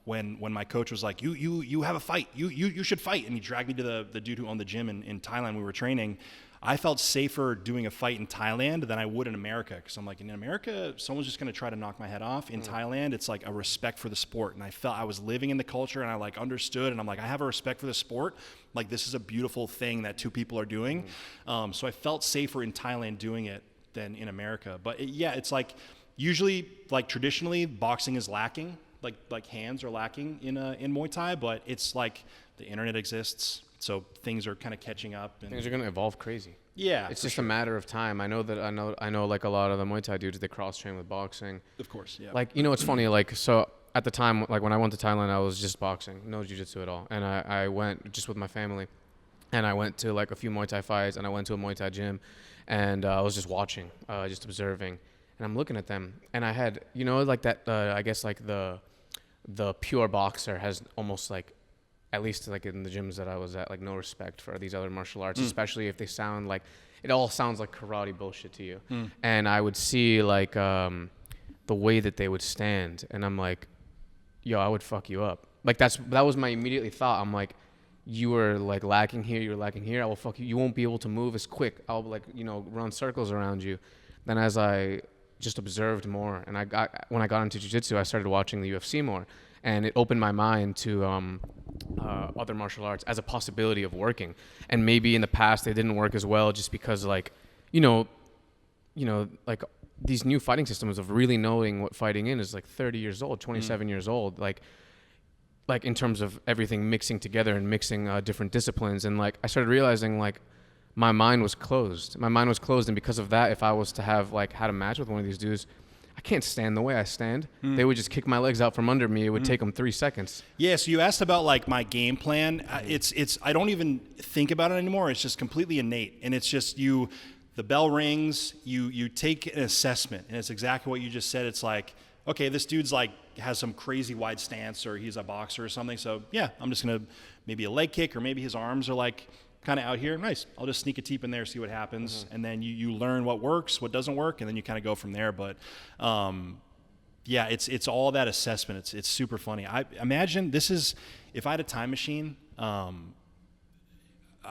[SPEAKER 2] when my coach was like, you have a fight, you should fight, and he dragged me to the dude who owned the gym in Thailand. We were training. I felt safer doing a fight in Thailand than I would in America, because I'm like, in America, someone's just going to try to knock my head off. In Thailand, it's like a respect for the sport, and I felt I was living in the culture, and I like understood, and I'm like, I have a respect for the sport. Like, this is a beautiful thing that two people are doing. So I felt safer in Thailand doing it than in America. But it's like, usually, like traditionally, boxing is lacking. Like hands are lacking in Muay Thai, but it's like the internet exists. So things are kind of catching up. And
[SPEAKER 1] things are going to evolve crazy.
[SPEAKER 2] Yeah,
[SPEAKER 1] it's just a matter of time. I know like a lot of the Muay Thai dudes, they cross train with boxing.
[SPEAKER 2] Of course, yeah.
[SPEAKER 1] Like, it's funny. Like, so at the time, like when I went to Thailand, I was just boxing, no jiu-jitsu at all. And I went just with my family, and I went to like a few Muay Thai fights, and I went to a Muay Thai gym, and I was just watching, just observing, and I'm looking at them, and I had, like that, I guess like the pure boxer has almost like, at least like in the gyms that I was at, like no respect for these other martial arts, especially if they sound like, it all sounds like karate bullshit to you. And I would see like the way that they would stand, and I'm like, yo, I would fuck you up. Like that was my immediate thought. I'm like, you were like lacking here, you're lacking here, I will fuck you. You won't be able to move as quick. I'll like, run circles around you. Then as I just observed more, and when I got into jiu-jitsu, I started watching the UFC more, and it opened my mind to other martial arts as a possibility of working. And maybe in the past they didn't work as well, just because like, like these new fighting systems of really knowing what fighting is like 30 years old, 27 years old, like in terms of everything mixing together and mixing different disciplines. And like I started realizing like my mind was closed. And because of that, if I was to have like had a match with one of these dudes, I can't stand the way I stand. They would just kick my legs out from under me. It would take them 3 seconds. Yeah.
[SPEAKER 2] So you asked about like my game plan. It's I don't even think about it anymore. It's just completely innate, and it's just the bell rings. You take an assessment, and it's exactly what you just said. It's like, okay, this dude's like has some crazy wide stance, or he's a boxer or something. So yeah, I'm just gonna maybe a leg kick, or maybe his arms are like kind of out here. Nice. I'll just sneak a teep in there, see what happens. And then you learn what works, what doesn't work, and then you kind of go from there. But yeah, it's all that assessment. It's super funny. I imagine this is, if I had a time machine, I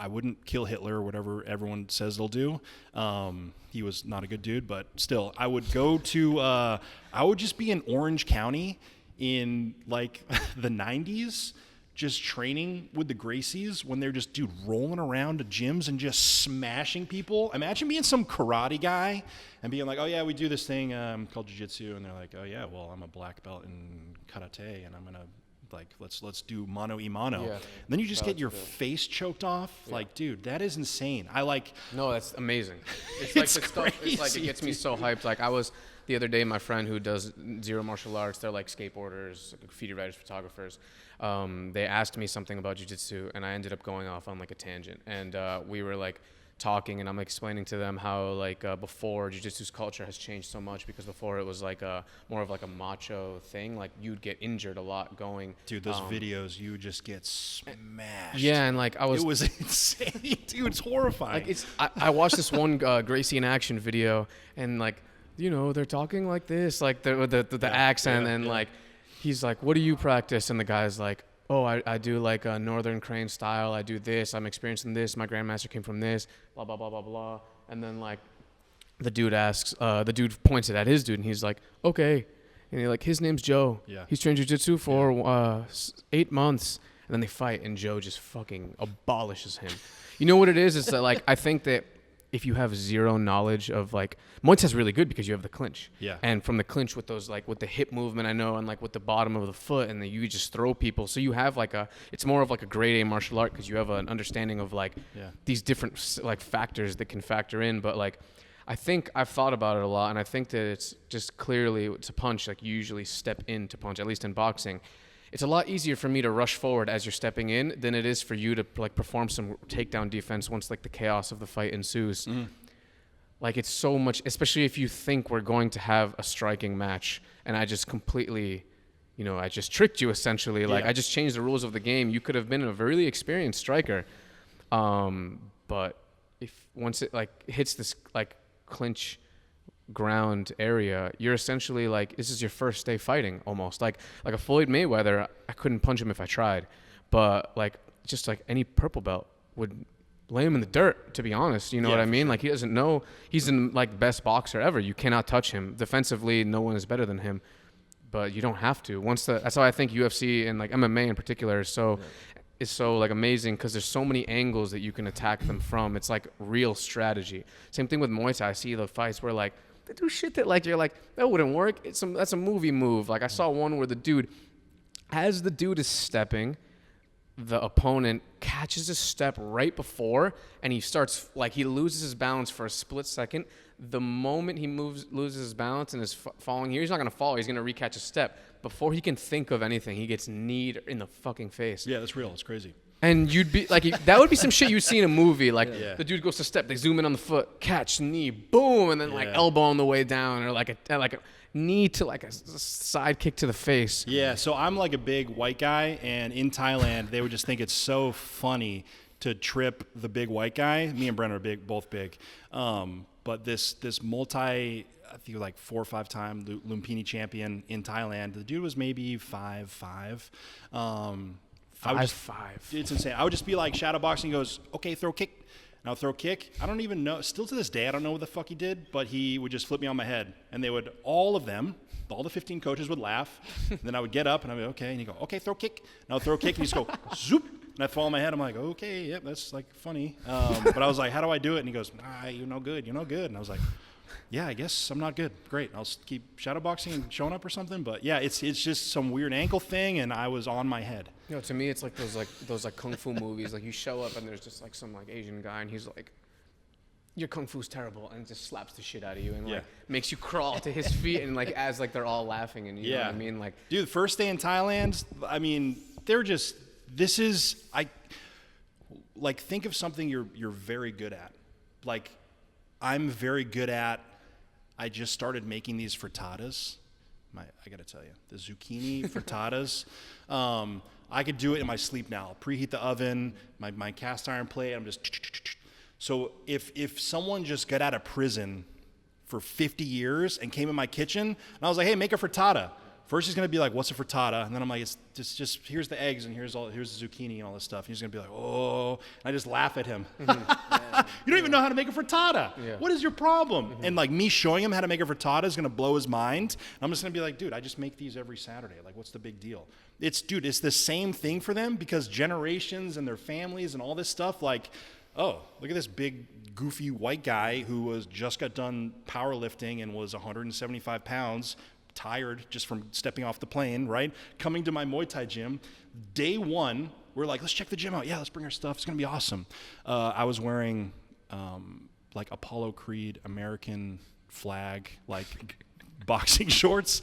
[SPEAKER 2] wouldn't kill Hitler or whatever everyone says they'll do. He was not a good dude, but still, I would go to, I would just be in Orange County in like the 90s, just training with the Gracies when they're just, dude, rolling around to gyms and just smashing people. Imagine being some karate guy and being like, oh yeah, we do this thing called jiu-jitsu, and they're like, oh yeah, well, I'm a black belt in karate, and I'm gonna like let's do mano a mano. Yeah. And then you just get your face choked off. Yeah. Like, dude, that is insane.
[SPEAKER 1] No, that's amazing. It's
[SPEAKER 2] it's
[SPEAKER 1] like the stuff. It's like it gets me so hyped. Like I was the other day, my friend who does zero martial arts, they're like skateboarders, graffiti writers, photographers. They asked me something about jiu-jitsu, and I ended up going off on like a tangent. And we were like talking, and I'm explaining to them how like before jiu-jitsu's culture has changed so much, because before it was like more of like a macho thing. Like you'd get injured a lot going.
[SPEAKER 2] Dude, those videos, you just get smashed.
[SPEAKER 1] Yeah, and like it was
[SPEAKER 2] insane, dude. It's horrifying.
[SPEAKER 1] Like I watched this one Gracie in action video, and like they're talking like this, like the accent, and like he's like, what do you practice? And the guy's like, oh, I do like a Northern Crane style. I do this. I'm experiencing this. My grandmaster came from this, blah, blah, blah, blah, blah. And then like the dude points it at his dude, and he's like, okay. And he's like, his name's Joe. Yeah. He's trained jiu-jitsu for 8 months. And then they fight, and Joe just fucking abolishes him. You know what it is? It's that like, I think that if you have zero knowledge of like, Muay Thai is really good because you have the clinch.
[SPEAKER 2] Yeah.
[SPEAKER 1] And from the clinch with those like with the hip movement, I know, and like with the bottom of the foot, and then you just throw people. So you have like it's more of like a grade A martial art, because you have an understanding of like these different like factors that can factor in. But like, I think I've thought about it a lot, and I think that it's just clearly to punch, like you usually step in to punch, at least in boxing. It's a lot easier for me to rush forward as you're stepping in than it is for you to like perform some takedown defense once like the chaos of the fight ensues. Like it's so much, especially if you think we're going to have a striking match, and I just completely, I just tricked you essentially. Like I just changed the rules of the game. You could have been a really experienced striker, but if once it like hits this like clinch ground area, you're essentially like, this is your first day fighting almost. Like a Floyd Mayweather, I couldn't punch him if I tried. But like, just like any purple belt would lay him in the dirt, to be honest. You know what I mean? Sure. Like, he doesn't know. He's in like best boxer ever. You cannot touch him. Defensively, no one is better than him. But you don't have to. That's how I think UFC and like MMA in particular is so like amazing, because there's so many angles that you can attack them from. It's like real strategy. Same thing with Muay Thai. I see the fights where like they do shit that like you're like, that wouldn't work. That's a movie move. Like I saw one where the dude, as the dude is stepping, the opponent catches a step right before, and he starts like, he loses his balance for a split second. The moment he loses his balance and is falling here, he's not gonna fall. He's gonna recatch a step. Before he can think of anything, he gets kneed in the fucking face.
[SPEAKER 2] Yeah, that's real. It's crazy.
[SPEAKER 1] And you'd be like, that would be some shit you'd see in a movie. Like the dude goes to step, they zoom in on the foot, catch, knee, boom, and then like elbow on the way down, or like a knee to like a side kick to the face.
[SPEAKER 2] Yeah, so I'm like a big white guy, and in Thailand, they would just think it's so funny to trip the big white guy. Me and Brent are both big. But this I think like 4 or 5 time Lumpini champion in Thailand. The dude was maybe 5'5".
[SPEAKER 1] 5'5".
[SPEAKER 2] It's insane. I would just be like, shadow boxing. He goes, okay, throw a kick. And I'll throw a kick. I don't even know. Still to this day, I don't know what the fuck he did, but he would just flip me on my head. And they would, all the 15 coaches would laugh. Then I would get up and I'd be okay. And he'd go, okay, throw a kick. And I'll throw a kick and he'd just go, zoop. And I'd fall on my head. I'm like, okay, yep, that's like funny. But I was like, how do I do it? And he goes, you're no good. You're no good. And I was like, yeah, I guess I'm not good. Great. I'll keep shadowboxing and showing up or something. But yeah, it's just some weird ankle thing, and I was on my head.
[SPEAKER 1] You know, to me, it's like those kung fu movies. Like you show up and there's just like some like Asian guy, and he's like, your kung fu's terrible, and just slaps the shit out of you and like makes you crawl to his feet, and like as like they're all laughing, and you know what I mean? Like,
[SPEAKER 2] dude, the first day in Thailand, I mean, they're just, think of something you're very good at. Like, I'm very good at, I just started making these frittatas. I got to tell you, the zucchini frittatas. I could do it in my sleep now. Preheat the oven, my cast iron plate. I'm just. So if someone just got out of prison for 50 years and came in my kitchen and I was like, hey, make a frittata. First he's gonna be like, what's a frittata? And then I'm like, it's just here's the eggs and here's the zucchini and all this stuff. And he's gonna be like, oh, and I just laugh at him. Mm-hmm. You don't even know how to make a frittata. Yeah. What is your problem? Mm-hmm. And like me showing him how to make a frittata is gonna blow his mind. And I'm just gonna be like, dude, I just make these every Saturday. Like, what's the big deal? It's the same thing for them, because generations and their families and all this stuff, like, oh, look at this big, goofy white guy who just got done powerlifting and was 175 pounds, tired just from stepping off the plane, right? Coming to my Muay Thai gym. Day one, we're like, let's check the gym out. Yeah, let's bring our stuff. It's going to be awesome. I was wearing like Apollo Creed American flag, like boxing shorts,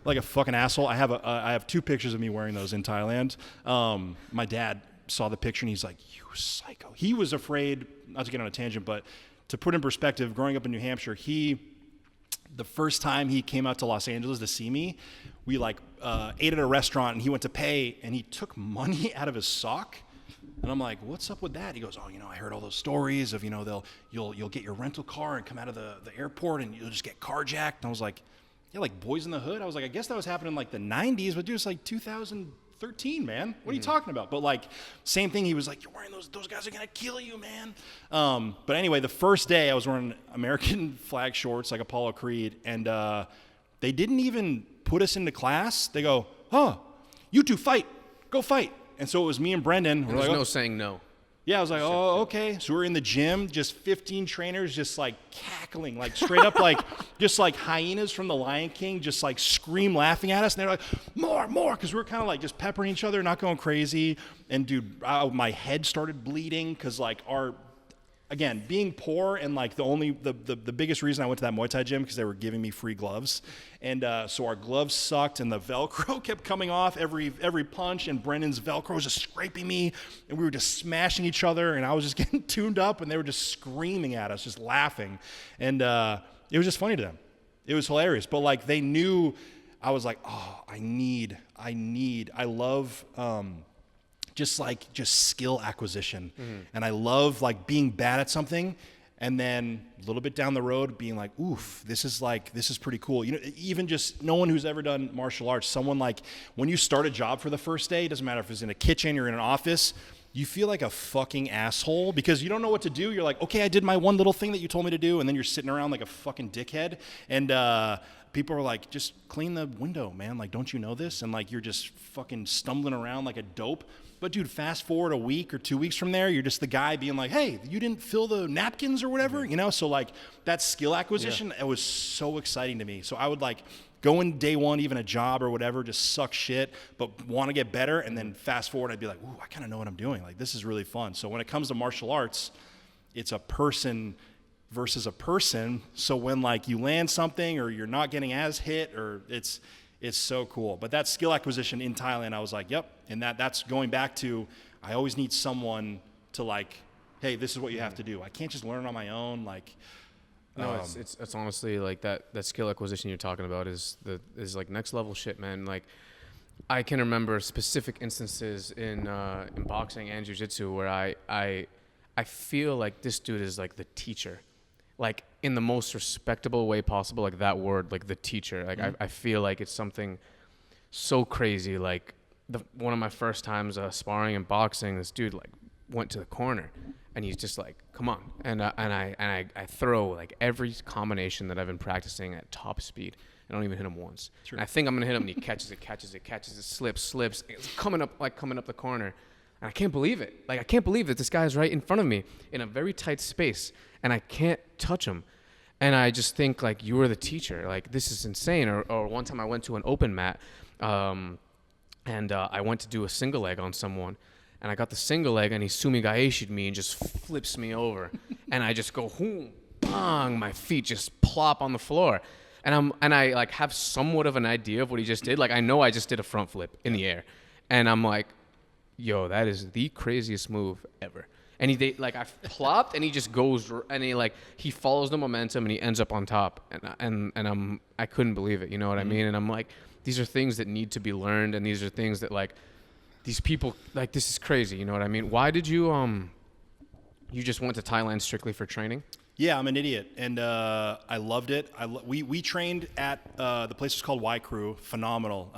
[SPEAKER 2] like a fucking asshole. I have 2 pictures of me wearing those in Thailand. My dad saw the picture and he's like, you psycho. He was afraid, not to get on a tangent, but to put in perspective, growing up in New Hampshire, the first time he came out to Los Angeles to see me, we ate at a restaurant and he went to pay and he took money out of his sock. And I'm like, what's up with that? He goes, oh, I heard all those stories of, you'll get your rental car and come out of the airport and you'll just get carjacked. And I was like, yeah, like Boys in the Hood. I was like, I guess that was happening in like the 90s, but dude, it's like 2013, man. What are you talking about? But like, same thing. He was like, you're wearing those guys are going to kill you, man. But anyway, the first day I was wearing American flag shorts, like Apollo Creed. And they didn't even put us into class. They go, you two fight, go fight. And so it was me and Brendan.
[SPEAKER 1] There's no saying no.
[SPEAKER 2] Yeah, I was like, oh, okay. So we're in the gym, just 15 trainers just like cackling, like straight up like just like hyenas from the Lion King, just like scream laughing at us. And they're like, more, because we're kind of like just peppering each other, not going crazy. And dude, my head started bleeding because like again, being poor and like the biggest reason I went to that Muay Thai gym because they were giving me free gloves. And so our gloves sucked and the Velcro kept coming off every punch, and Brendan's Velcro was just scraping me and we were just smashing each other and I was just getting tuned up and they were just screaming at us, just laughing. And it was just funny to them. It was hilarious. But like they knew, I was like, oh, I love just skill acquisition. Mm-hmm. And I love like being bad at something And then a little bit down the road being like, oof, this is pretty cool. You know, even just no one who's ever done martial arts, someone like when you start a job for the first day, it doesn't matter if it's in a kitchen or in an office, you feel like a fucking asshole because you don't know what to do. You're like, okay, I did my one little thing that you told me to do. And then you're sitting around like a fucking dickhead. And people are like, just clean the window, man. Like, don't you know this? And like, you're just fucking stumbling around like a dope. But dude, fast forward a week or 2 weeks from there, you're just the guy being like, hey, you didn't fill the napkins or whatever, you know? So like that skill acquisition, it was so exciting to me. So I would like go in day one, even a job or whatever, just suck shit, but want to get better. And then fast forward, I'd be like, ooh, I kind of know what I'm doing. Like, this is really fun. So when it comes to martial arts, it's a person versus a person. So when like you land something or you're not getting as hit or it's so cool. But that skill acquisition in Thailand, I was like, yep. And that's going back to, I always need someone to like, hey, this is what you have to do. I can't just learn on my own. Like,
[SPEAKER 1] no, it's honestly like that skill acquisition you're talking about is like next level shit, man. Like, I can remember specific instances in boxing and jiu-jitsu where I feel like this dude is like the teacher, like in the most respectable way possible. Like that word, like the teacher. Like I feel like it's something so crazy. Like one of my first times sparring and boxing, this dude like went to the corner and he's just like, come on. And I throw like every combination that I've been practicing at top speed. I don't even hit him once. Sure. And I think I'm going to hit him and he catches it, slips. It's coming up the corner. And I can't believe it. Like, I can't believe that this guy is right in front of me in a very tight space and I can't touch him. And I just think like, you are the teacher. Like, this is insane. Or one time I went to an open mat, and I went to do a single leg on someone, and I got the single leg, and he sumigaeshi'd me and just flips me over, and I just go, boom, bang, my feet just plop on the floor, and I like have somewhat of an idea of what he just did. Like, I know I just did a front flip in the air, and I'm like, yo, that is the craziest move ever. And I plopped, and he just goes, and he follows the momentum, and he ends up on top, and I couldn't believe it. You know what I mean? And I'm like, these are things that need to be learned, and these are things that like these people like. This is crazy. You know what I mean? Why did you you just went to Thailand strictly for training?
[SPEAKER 2] Yeah, I'm an idiot, and I loved it. We trained at the place was called Y Crew. Phenomenal.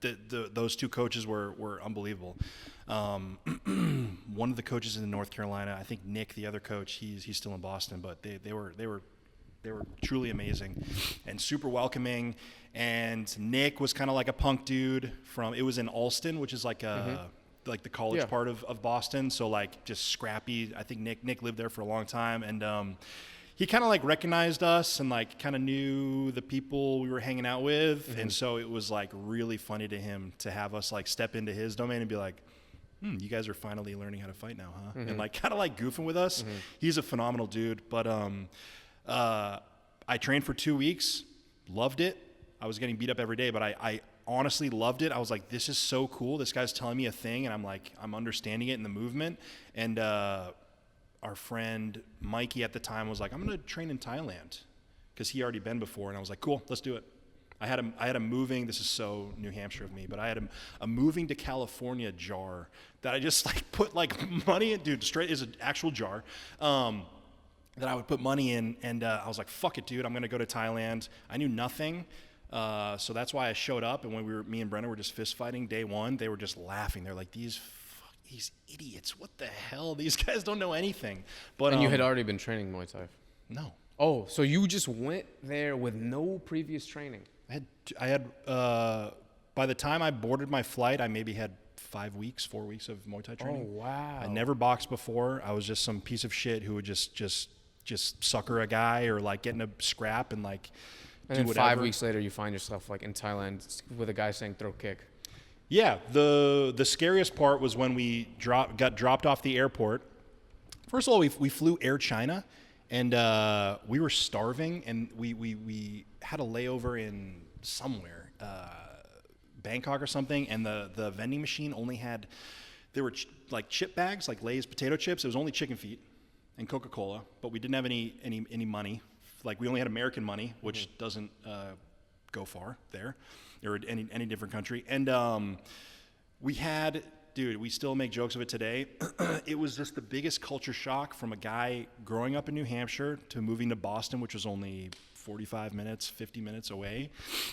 [SPEAKER 2] Those two coaches were unbelievable. One of the coaches in North Carolina, I think Nick, the other coach, he's still in Boston, but they were truly amazing and super welcoming. And Nick was kind of like a punk dude it was in Allston, which is like like the college part of Boston. So like just scrappy. I think Nick lived there for a long time. And he kind of like recognized us and like kind of knew the people we were hanging out with. And so it was like really funny to him to have us like step into his domain and be like, you guys are finally learning how to fight now, huh? And like kind of like goofing with us. He's a phenomenal dude. But I trained for 2 weeks, loved it. I was getting beat up every day, but I honestly loved it. I was like, this is so cool. This guy's telling me a thing, and I'm like, I'm understanding it in the movement. And our friend Mikey at the time was like, I'm going to train in Thailand because he already been before. And I was like, cool, let's do it. I had a moving, this is so New Hampshire of me, but I had a moving to California jar that I just like put like money in, dude, straight is an actual jar. That I would put money in, and I was like, fuck it, dude, I'm going to go to Thailand. I knew nothing, so that's why I showed up, and when me and Brennan were just fist fighting day one, they were just laughing. They're like, these idiots, what the hell? These guys don't know anything. But
[SPEAKER 1] And you had already been training Muay Thai?
[SPEAKER 2] No.
[SPEAKER 1] Oh, so you just went there with no previous training?
[SPEAKER 2] I had by the time I boarded my flight, I maybe had 4 weeks of Muay Thai training.
[SPEAKER 1] Oh, wow.
[SPEAKER 2] I never boxed before. I was just some piece of shit who would just sucker a guy or like get in a scrap and like
[SPEAKER 1] and
[SPEAKER 2] do
[SPEAKER 1] then
[SPEAKER 2] whatever.
[SPEAKER 1] 5 weeks later, you find yourself like in Thailand with a guy saying throw kick.
[SPEAKER 2] Yeah, the scariest part was when we got dropped off the airport. First of all, we flew Air China, and we were starving, and we had a layover in somewhere, Bangkok or something, and the vending machine only had, there were like chip bags, like Lay's potato chips. It was only chicken feet and Coca-Cola, but we didn't have any money. Like, we only had American money, which doesn't go far there or any different country. And we had dude, we still make jokes of it today. It was just the biggest culture shock from a guy growing up in New Hampshire to moving to Boston, which was only 45 minutes, 50 minutes away.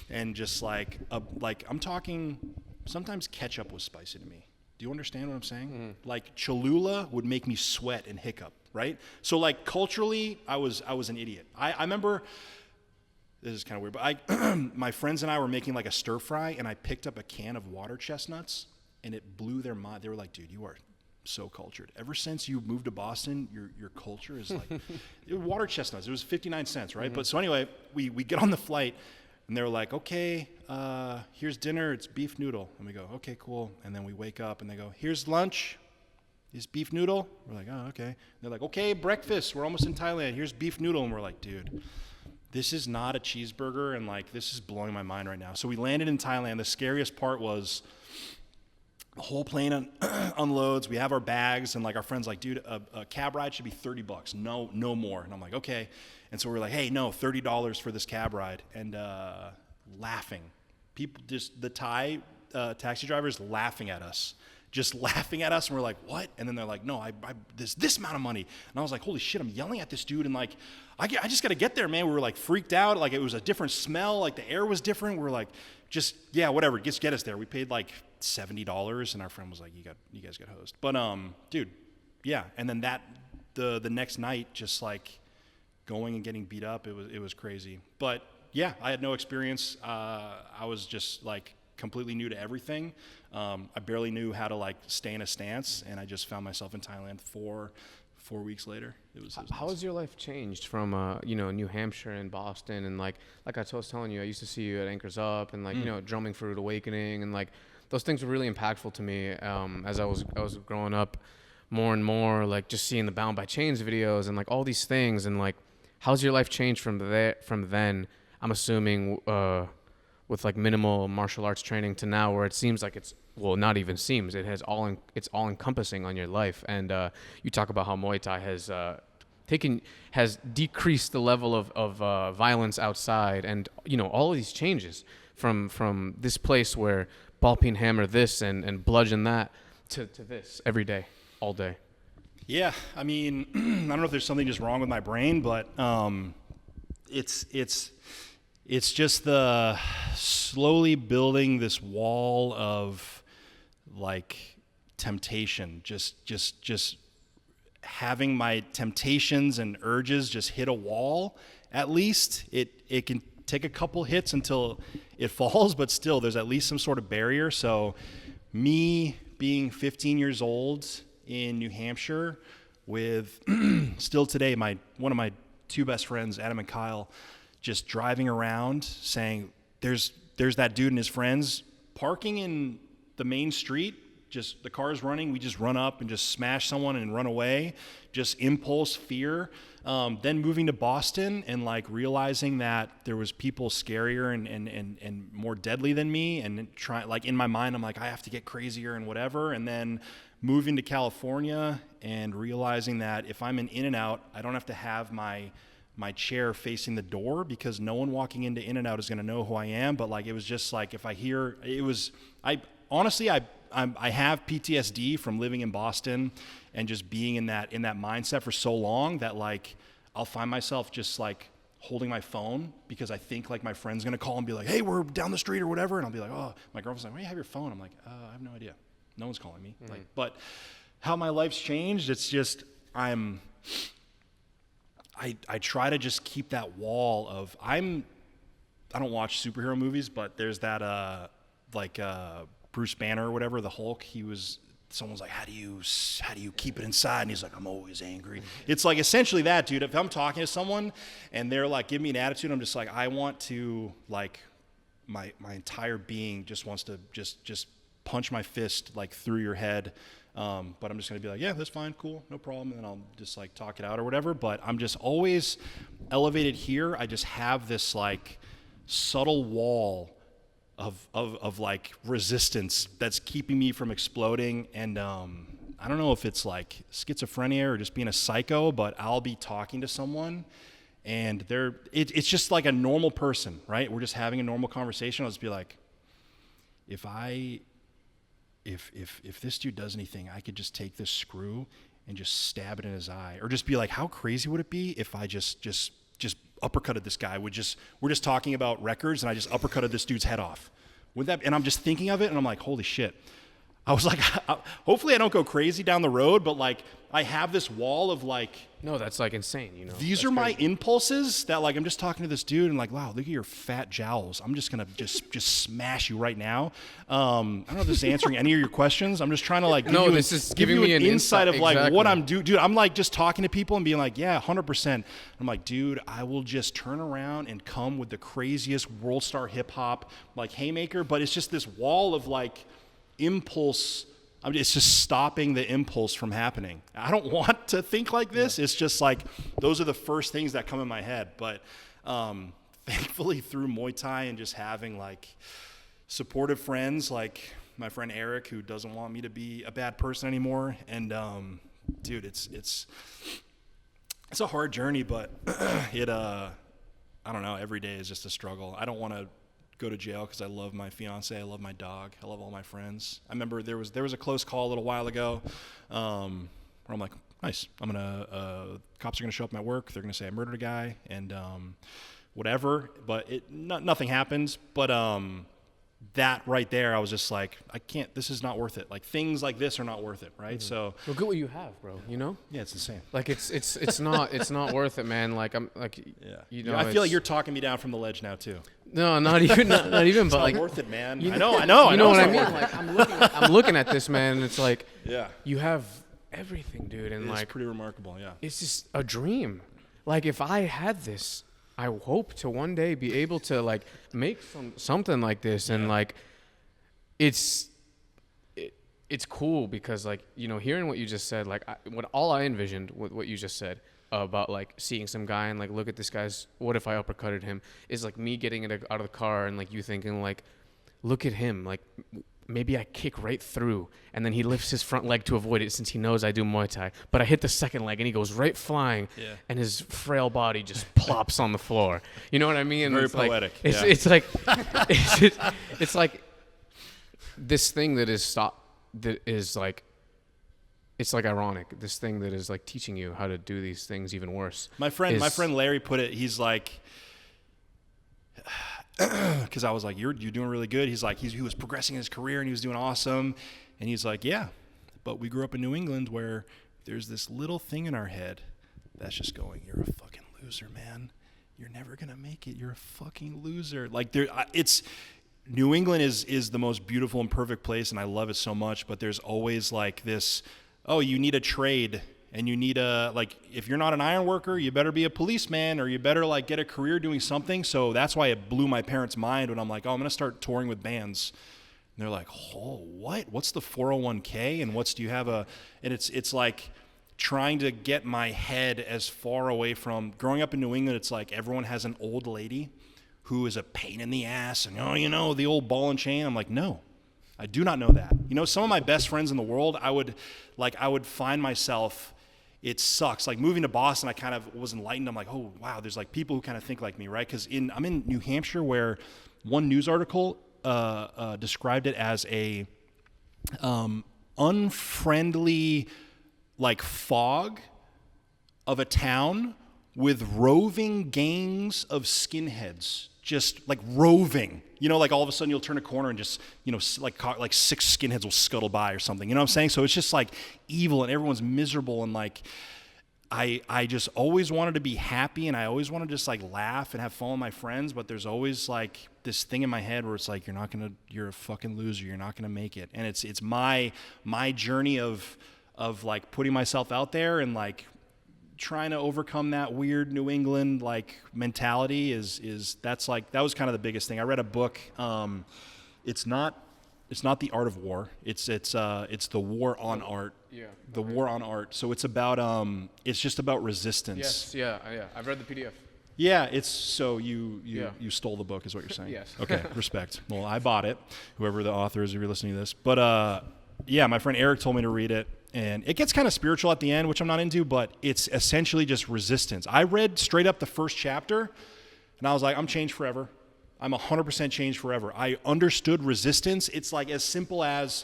[SPEAKER 2] And just like I'm talking, sometimes ketchup was spicy to me. Do you understand what I'm saying? Mm-hmm. Like Cholula would make me sweat and hiccup, right? So like culturally, I was an idiot. I remember, this is kind of weird, but my friends and I were making like a stir fry, and I picked up a can of water chestnuts, and it blew their mind. They were like, dude, you are so cultured. Ever since you moved to Boston, your culture is like, water chestnuts. It was 59 cents, right? Mm-hmm. But so anyway, we get on the flight, and they were like, okay, here's dinner. It's beef noodle. And we go, okay, cool. And then we wake up, and they go, here's lunch. Is beef noodle? We're like, oh, okay. And they're like, okay, breakfast. We're almost in Thailand. Here's beef noodle. And we're like, dude, this is not a cheeseburger, and like this is blowing my mind right now. So we landed in Thailand. The scariest part was the whole plane unloads. We have our bags, and like our friend's like, dude, a cab ride should be $30. No more. And I'm like, okay. And so we're like, hey, no, $30 for this cab ride. And laughing. People, just the Thai taxi drivers laughing at us. Just laughing at us, and we're like, what? And then they're like, no, I this amount of money. And I was like, holy shit, I'm yelling at this dude, and like, I just got to get there, man. We were like freaked out. Like it was a different smell. Like the air was different. We were like, just, yeah, whatever. Just get us there. We paid like $70, and our friend was like, you guys got hosed. But dude, yeah. And then the next night, just like going and getting beat up, it was crazy. But yeah, I had no experience. I was just like completely new to everything. I barely knew how to like stay in a stance, and I just found myself in Thailand 4 weeks later. It was
[SPEAKER 1] how has your life changed from New Hampshire and Boston, and like I was telling you, I used to see you at Anchors Up and like Drumming for Rude Awakening, and like those things were really impactful to me as I was growing up more and more, like just seeing the Bound by Chains videos and like all these things. And like, how's your life changed from then? I'm assuming with like minimal martial arts training to now, where it seems like not even seems, it's all encompassing on your life. And you talk about how Muay Thai has decreased the level of violence outside, and all of these changes from this place where ball peen hammer this and bludgeon that to this every day, all day.
[SPEAKER 2] Yeah, I mean, I don't know if there's something just wrong with my brain, but it's just the slowly building this wall of like temptation, just having my temptations and urges just hit a wall. At least it can take a couple hits until it falls, but still there's at least some sort of barrier. So me being 15 years old in New Hampshire with still today one of my two best friends, Adam and Kyle, just driving around saying there's that dude and his friends parking in the main street, just the car's running, we just run up and just smash someone and run away, just impulse fear. Then moving to Boston and like realizing that there was people scarier and more deadly than me, and like in my mind I'm like, I have to get crazier and whatever. And then moving to California and realizing that if I'm in In-N-Out, I don't have to have my chair facing the door, because no one walking into In-N-Out is going to know who I am. But like, it was just like, if I hear, I honestly have PTSD from living in Boston and just being in that mindset for so long that like, I'll find myself just like holding my phone because I think like my friend's going to call and be like, hey, we're down the street or whatever. And I'll be like, oh, my girlfriend's like, why do you have your phone? I'm like, I have no idea. No one's calling me. Mm-hmm. Like, but how my life's changed, it's just, I try to just keep that wall of, I don't watch superhero movies, but there's that Bruce Banner or whatever, the Hulk, someone's like, how do you keep it inside? And he's like, I'm always angry. It's like essentially that, dude. If I'm talking to someone and they're like, give me an attitude, I'm just like, I want to, like, my entire being just wants to just punch my fist like through your head. But I'm just going to be like, yeah, that's fine, cool, no problem. And then I'll just like talk it out or whatever. But I'm just always elevated here. I just have this like subtle wall of like resistance that's keeping me from exploding. And I don't know if it's like schizophrenia or just being a psycho, but I'll be talking to someone and it's just like a normal person, right? We're just having a normal conversation. I'll just be like, if I if this dude does anything, I could just take this screw and just stab it in his eye, or just be like, how crazy would it be if I just uppercutted this guy? We're just talking about records, and I just uppercutted this dude's head off. Would that? And I'm just thinking of it, and I'm like, holy shit. I was like, hopefully I don't go crazy down the road, but like I have this wall of like,
[SPEAKER 1] no, that's like insane, you know.
[SPEAKER 2] These are my impulses that like I'm just talking to this dude and like, wow, look at your fat jowls. I'm just gonna just smash you right now. I don't know if this is answering any of your questions. I'm just trying to like give you an insight of like what I'm doing. Dude, I'm like just talking to people and being like, yeah, 100%. I'm like, dude, I will just turn around and come with the craziest world star hip hop like haymaker, but it's just this wall of like impulse. It's just stopping the impulse from happening. I don't want to think like this. It's just like those are the first things that come in my head. But thankfully through Muay Thai and just having like supportive friends like my friend Eric, who doesn't want me to be a bad person anymore. And dude, it's a hard journey, but it I don't know, every day is just a struggle. I don't want to go to jail because I love my fiance, I love my dog, I love all my friends. I remember there was a close call a little while ago where I'm like, nice, cops are gonna show up at work, they're gonna say I murdered a guy and whatever, but nothing happens. But that right there, I was just like, I can't, this is not worth it. Like things like this are not worth it, right?
[SPEAKER 1] Mm-hmm.
[SPEAKER 2] So
[SPEAKER 1] look at what you have, bro. You know?
[SPEAKER 2] Yeah, it's insane.
[SPEAKER 1] Like it's not worth it, man. Like I'm like,
[SPEAKER 2] yeah,
[SPEAKER 1] you know.
[SPEAKER 2] I feel like you're talking me down from the ledge now too.
[SPEAKER 1] No, not even. But
[SPEAKER 2] it's
[SPEAKER 1] like,
[SPEAKER 2] not worth it, man.
[SPEAKER 1] You
[SPEAKER 2] I know.
[SPEAKER 1] You know what I mean? Like I'm looking at this, man, and it's like,
[SPEAKER 2] yeah,
[SPEAKER 1] you have everything, dude, and
[SPEAKER 2] it's
[SPEAKER 1] like
[SPEAKER 2] pretty remarkable. Yeah,
[SPEAKER 1] it's just a dream. Like if I had this, I hope to one day be able to like make something like this, and like it's cool because like, you know, hearing what you just said, like all I envisioned with what you just said about like seeing some guy and like, look at this guy's, what if I uppercutted him, is like me getting it out of the car and like you thinking like, look at him, like maybe I kick right through and then he lifts his front leg to avoid it since he knows I do Muay Thai, but I hit the second leg and he goes right flying and his frail body just plops on the floor. You know what I mean?
[SPEAKER 2] Very
[SPEAKER 1] it's
[SPEAKER 2] poetic.
[SPEAKER 1] Like, it's like it's like this thing that is like, it's like ironic. This thing that is like teaching you how to do these things even worse.
[SPEAKER 2] My friend Larry put it. He's like, because I was like, you're doing really good. He's like, he was progressing in his career and he was doing awesome. And he's like, yeah, but we grew up in New England where there's this little thing in our head that's just going, you're a fucking loser, man. You're never gonna make it. You're a fucking loser. Like New England is the most beautiful and perfect place, and I love it so much. But there's always like this, oh, you need a trade, and you need like, if you're not an iron worker, you better be a policeman, or you better like get a career doing something. So that's why it blew my parents' mind when I'm like, oh, I'm gonna start touring with bands. And they're like, oh, what? What's the 401k? And do you have and it's like trying to get my head as far away from growing up in New England. It's like everyone has an old lady who is a pain in the ass, and, oh, you know, the old ball and chain. I'm like, no, I do not know that. You know, some of my best friends in the world, I would find myself, it sucks. Like moving to Boston, I kind of was enlightened. I'm like, oh, wow, there's like people who kind of think like me, right? Because I'm in New Hampshire, where one news article described it as a unfriendly like fog of a town with roving gangs of skinheads, just like roving, you know, like all of a sudden you'll turn a corner and just, you know, like 6 skinheads will scuttle by or something, you know what I'm saying? So it's just like evil and everyone's miserable, and like I just always wanted to be happy, and I always wanted to just like laugh and have fun with my friends, but there's always like this thing in my head where it's like, you're a fucking loser, you're not gonna make it. And it's my journey of like putting myself out there and like trying to overcome that weird New England like mentality is that was kind of the biggest thing. I read a book. It's not The Art of War. It's the War on Art.
[SPEAKER 1] Yeah.
[SPEAKER 2] The War on Art. So it's about it's just about resistance.
[SPEAKER 1] Yes. Yeah. I've read the PDF.
[SPEAKER 2] Yeah. It's so you stole the book is what you're saying.
[SPEAKER 1] Yes.
[SPEAKER 2] Okay. Respect. Well, I bought it. Whoever the author is, if you're listening to this, but yeah, my friend Eric told me to read it. And it gets kind of spiritual at the end, which I'm not into, but it's essentially just resistance. I read straight up the first chapter, and I was like, I'm changed forever. I'm 100% changed forever. I understood resistance. It's like as simple as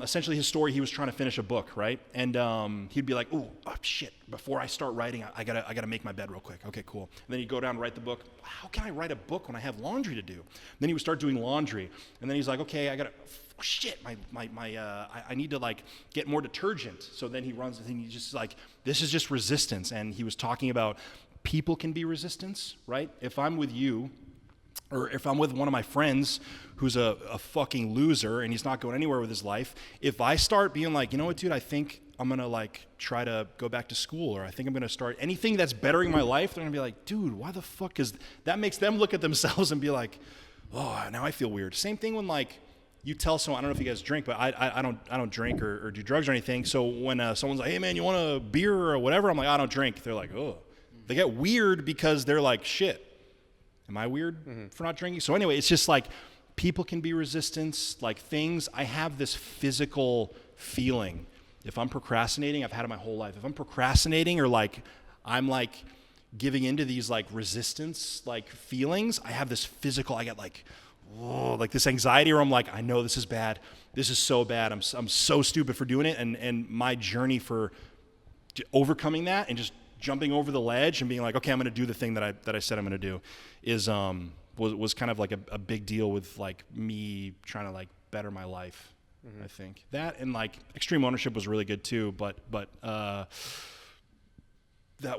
[SPEAKER 2] essentially his story, he was trying to finish a book, right? And he'd be like, oh shit, before I start writing, I gotta make my bed real quick. Okay, cool. And then he'd go down and write the book. How can I write a book when I have laundry to do? And then he would start doing laundry. And then he's like, okay, I need to like get more detergent. So then he runs and he's just like, this is just resistance. And he was talking about people can be resistance, right? If I'm with you, or if I'm with one of my friends who's a fucking loser and he's not going anywhere with his life, if I start being like, you know what, dude, I think I'm going to like try to go back to school, or I think I'm going to start anything that's bettering my life, they're going to be like, dude, why the fuck is that? Makes them look at themselves and be like, oh, now I feel weird. Same thing when like you tell someone, I don't know if you guys drink, but I don't drink or do drugs or anything. So when someone's like, hey man, you want a beer or whatever? I'm like, I don't drink. They're like, oh. They get weird because they're like, shit. Am I weird for not drinking? So anyway, it's just like people can be resistance, like things. I have this physical feeling. If I'm procrastinating, I've had it my whole life. If I'm procrastinating or like I'm like giving into these like resistance like feelings, I have this physical, I get like, whoa, like this anxiety where I'm like, I know this is bad. This is so bad. I'm so stupid for doing it. And my journey for overcoming that and just jumping over the ledge and being like, okay, I'm going to do the thing that I said I'm going to do is was kind of like a big deal with like me trying to like better my life. I think that, and like Extreme Ownership was really good too, but that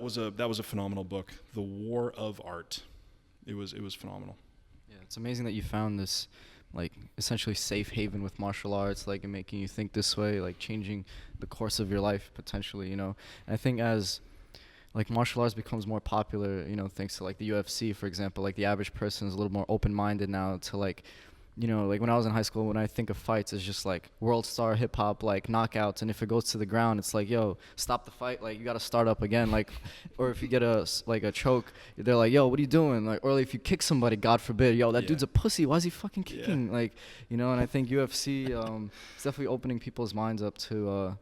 [SPEAKER 2] was a phenomenal book, The War of Art. It was phenomenal.
[SPEAKER 3] Yeah, it's amazing that you found this like essentially safe haven with martial arts, like, and making you think this way, like changing the course of your life potentially, you know. And I think as like martial arts becomes more popular, you know, thanks to like the UFC, for example, like the average person is a little more open-minded now to like, you know, like when I was in high school, when I think of fights, it's just like world star hip hop, like knockouts. And if it goes to the ground, it's like, yo, stop the fight. Like you got to start up again. Like, or if you get a choke, they're like, yo, what are you doing? Like, or if you kick somebody, God forbid, yo, that dude's a pussy. Why is he fucking kicking? Like, you know, and I think UFC is definitely opening people's minds up to,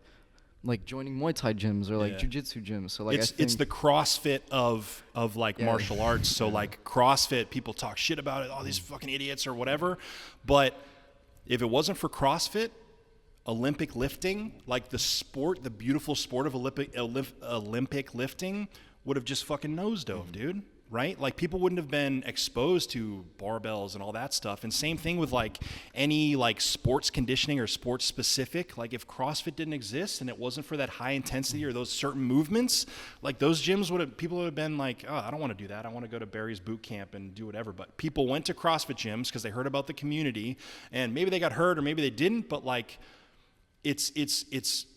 [SPEAKER 3] like joining Muay Thai gyms or like JiuJitsu gyms. So like
[SPEAKER 2] it's the CrossFit of like martial arts. So like CrossFit, people talk shit about it, all these fucking idiots or whatever. But if it wasn't for CrossFit, Olympic lifting, like the beautiful sport of Olympic lifting would have just fucking nosedove, dude. Right? Like people wouldn't have been exposed to barbells and all that stuff. And same thing with like any like sports conditioning or sports specific. Like if CrossFit didn't exist and it wasn't for that high intensity or those certain movements, like those gyms people would have been like, oh, I don't want to do that. I want to go to Barry's boot camp and do whatever. But people went to CrossFit gyms because they heard about the community and maybe they got hurt or maybe they didn't, but like it's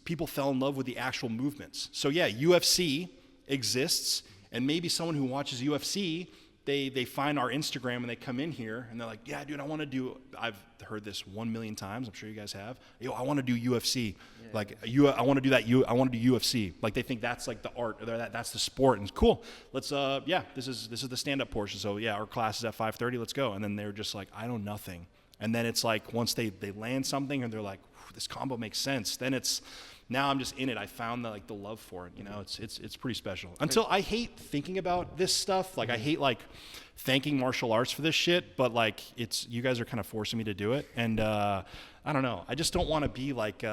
[SPEAKER 2] people fell in love with the actual movements. So yeah, UFC exists. And maybe someone who watches UFC, they find our Instagram and they come in here and they're like, yeah, dude, I've heard this 1 million times. I'm sure you guys have. Yo, I want to do UFC. Yeah. Like, I want to do that. I want to do UFC. Like, they think that's like the art or that's the sport. And it's cool. Let's, this is the stand-up portion. So, yeah, our class is at 5:30. Let's go. And then they're just like, I know nothing. And then it's like once they land something and they're like, this combo makes sense, then it's, now I'm just in it. I found the love for it. You know, it's pretty special. Until I hate thinking about this stuff. Like I hate like thanking martial arts for this shit. But like you guys are kind of forcing me to do it. And I don't know. I just don't want to be like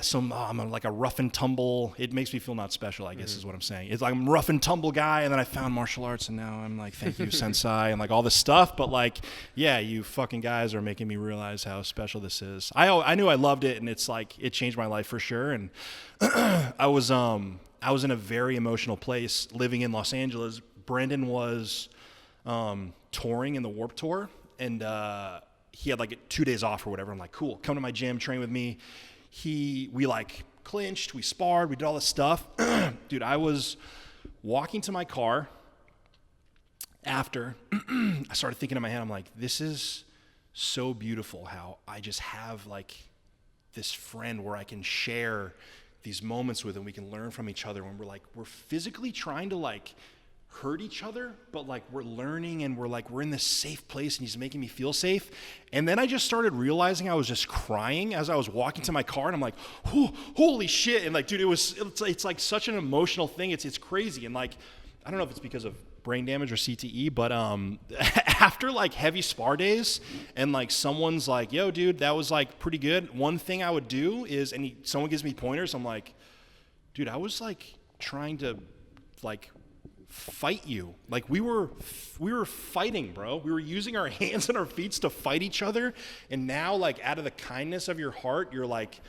[SPEAKER 2] So I'm like a rough and tumble. It makes me feel not special, I guess is what I'm saying. It's like I'm a rough and tumble guy, and then I found martial arts, and now I'm like, thank you, sensei, and like all this stuff. But like, yeah, you fucking guys are making me realize how special this is. I knew I loved it, and it's like it changed my life for sure. And I was in a very emotional place living in Los Angeles. Brendan was touring in the Warped Tour, and he had like 2 days off or whatever. I'm like, cool, come to my gym, train with me. We like clinched, we sparred, we did all this stuff. Dude, I was walking to my car after. I started thinking in my head, I'm like, this is so beautiful how I just have like this friend where I can share these moments with and we can learn from each other when we're physically trying to like hurt each other, but like we're learning and we're in this safe place and he's making me feel safe. And then I just started realizing I was just crying as I was walking to my car, and I'm like, holy shit. And like, dude, it's like such an emotional thing. It's crazy. And like, I don't know if it's because of brain damage or CTE. But after like heavy spar days and like someone's like, yo, dude, that was like pretty good. One thing I would do is, someone gives me pointers. I'm like, dude, I was like trying to like fight you. Like we were fighting, bro. We were using our hands and our feet to fight each other. And now like out of the kindness of your heart, you're like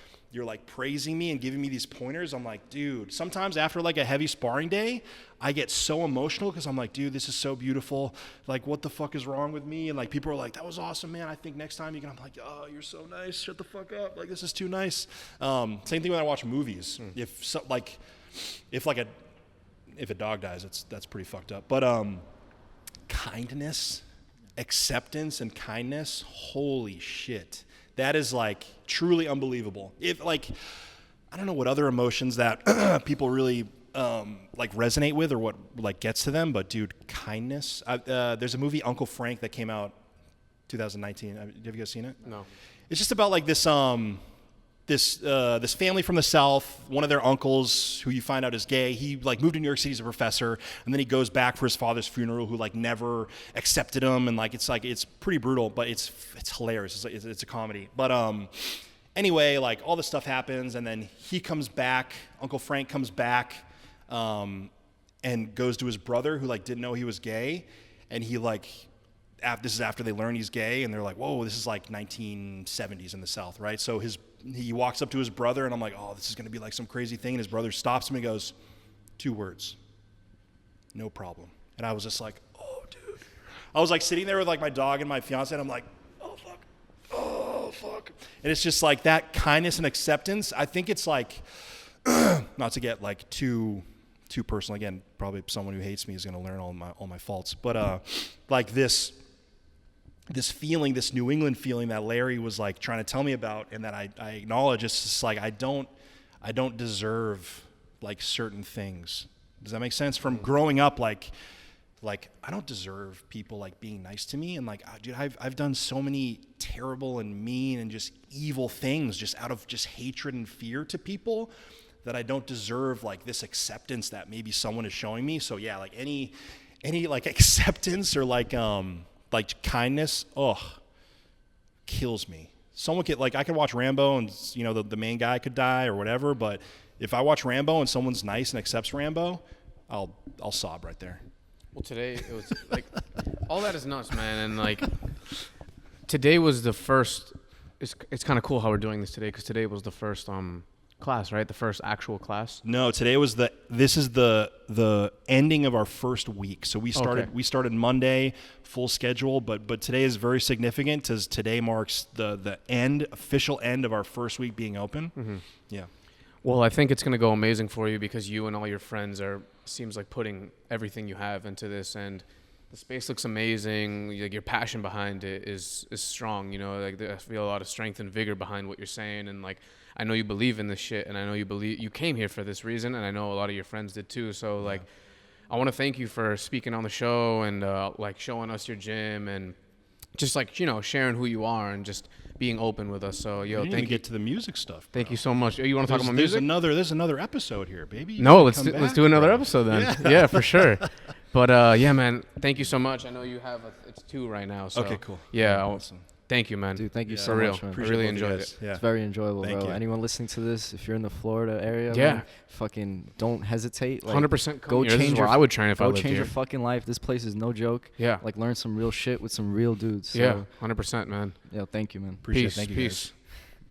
[SPEAKER 2] praising me and giving me these pointers. I'm like, dude, sometimes after like a heavy sparring day, I get so emotional because I'm like, dude, this is so beautiful. Like, what the fuck is wrong with me? And like, people are like, that was awesome, man. I think next time you can, I'm like, oh, you're so nice. Shut the fuck up. Like, this is too nice. Same thing when I watch movies. If a dog dies, that's pretty fucked up. But kindness, acceptance and kindness, holy shit. That is like truly unbelievable. If like, I don't know what other emotions that people really like resonate with or what like gets to them, but dude, kindness. There's a movie Uncle Frank that came out 2019. Have you guys seen it?
[SPEAKER 1] No.
[SPEAKER 2] It's just about like this family from the South. One of their uncles, who you find out is gay, he like moved to New York City as a professor, and then he goes back for his father's funeral, who like never accepted him, and like it's pretty brutal, but it's hilarious. It's a comedy. But anyway, like all this stuff happens, and then he comes back. Uncle Frank comes back, and goes to his brother, who like didn't know he was gay, and he like. This is after they learn he's gay, and they're like, whoa, this is like 1970s in the South, right? So he walks up to his brother, and I'm like, oh, this is going to be like some crazy thing. And his brother stops him and goes, 2 words, no problem. And I was just like, oh, dude. I was like sitting there with like my dog and my fiance, and I'm like, oh, fuck. And it's just like that kindness and acceptance. I think it's like, not to get like too personal. Again, probably someone who hates me is going to learn all my faults. But like this feeling, this New England feeling that Larry was like trying to tell me about, and that I acknowledge, it's just like I don't deserve like certain things. Does that make sense? From growing up, like I don't deserve people like being nice to me, and like, dude, I've done so many terrible and mean and just evil things just out of just hatred and fear to people, that I don't deserve like this acceptance that maybe someone is showing me. So yeah, like any like acceptance or like kindness, kills me. Someone could like, I could watch Rambo and the main guy could die or whatever, but if I watch Rambo and someone's nice and accepts Rambo, I'll sob right there.
[SPEAKER 1] Well, today it was like all that is nuts, man, and like today was the first. It's kind of cool how we're doing this today, because today was the first class, right? The first actual class.
[SPEAKER 2] No, today was this is the ending of our first week. So we started Monday, full schedule, but today is very significant because today marks the official end of our first week being open. Mm-hmm. Yeah.
[SPEAKER 1] Well, I think it's going to go amazing for you, because you and all your friends seems like putting everything you have into this, and the space looks amazing. Like your passion behind it is strong. Like I feel a lot of strength and vigor behind what you're saying, and like I know you believe in this shit, and I know you came here for this reason, and I know a lot of your friends did too. So like, I want to thank you for speaking on the show and like showing us your gym and just like sharing who you are and just being open with us. So thank you.
[SPEAKER 2] Get to the music stuff. Bro.
[SPEAKER 1] Thank you so much. You want to talk about music?
[SPEAKER 2] There's another episode here, baby.
[SPEAKER 1] Let's do another episode then. Yeah, for sure. But yeah, man, thank you so much. I know you have it's 2 right now. So
[SPEAKER 2] okay, cool.
[SPEAKER 1] Yeah, awesome. Thank you, man.
[SPEAKER 3] Dude, thank you so
[SPEAKER 1] real.
[SPEAKER 3] much, man.
[SPEAKER 1] I really enjoyed it.
[SPEAKER 3] Yeah. It's very enjoyable,
[SPEAKER 2] thank
[SPEAKER 3] bro.
[SPEAKER 2] you.
[SPEAKER 3] Anyone listening to this, if you're in the Florida area, man, fucking don't hesitate. Like,
[SPEAKER 1] 100%
[SPEAKER 3] go
[SPEAKER 1] change.
[SPEAKER 3] change
[SPEAKER 1] where I would train if I lived
[SPEAKER 3] Go change
[SPEAKER 1] here.
[SPEAKER 3] your fucking life. This place is no joke.
[SPEAKER 1] Yeah.
[SPEAKER 3] Like, learn some real shit with some real dudes. So,
[SPEAKER 1] yeah, 100%, man.
[SPEAKER 3] Thank you, man.
[SPEAKER 2] Appreciate it.
[SPEAKER 1] Peace.
[SPEAKER 2] Thank you, guys.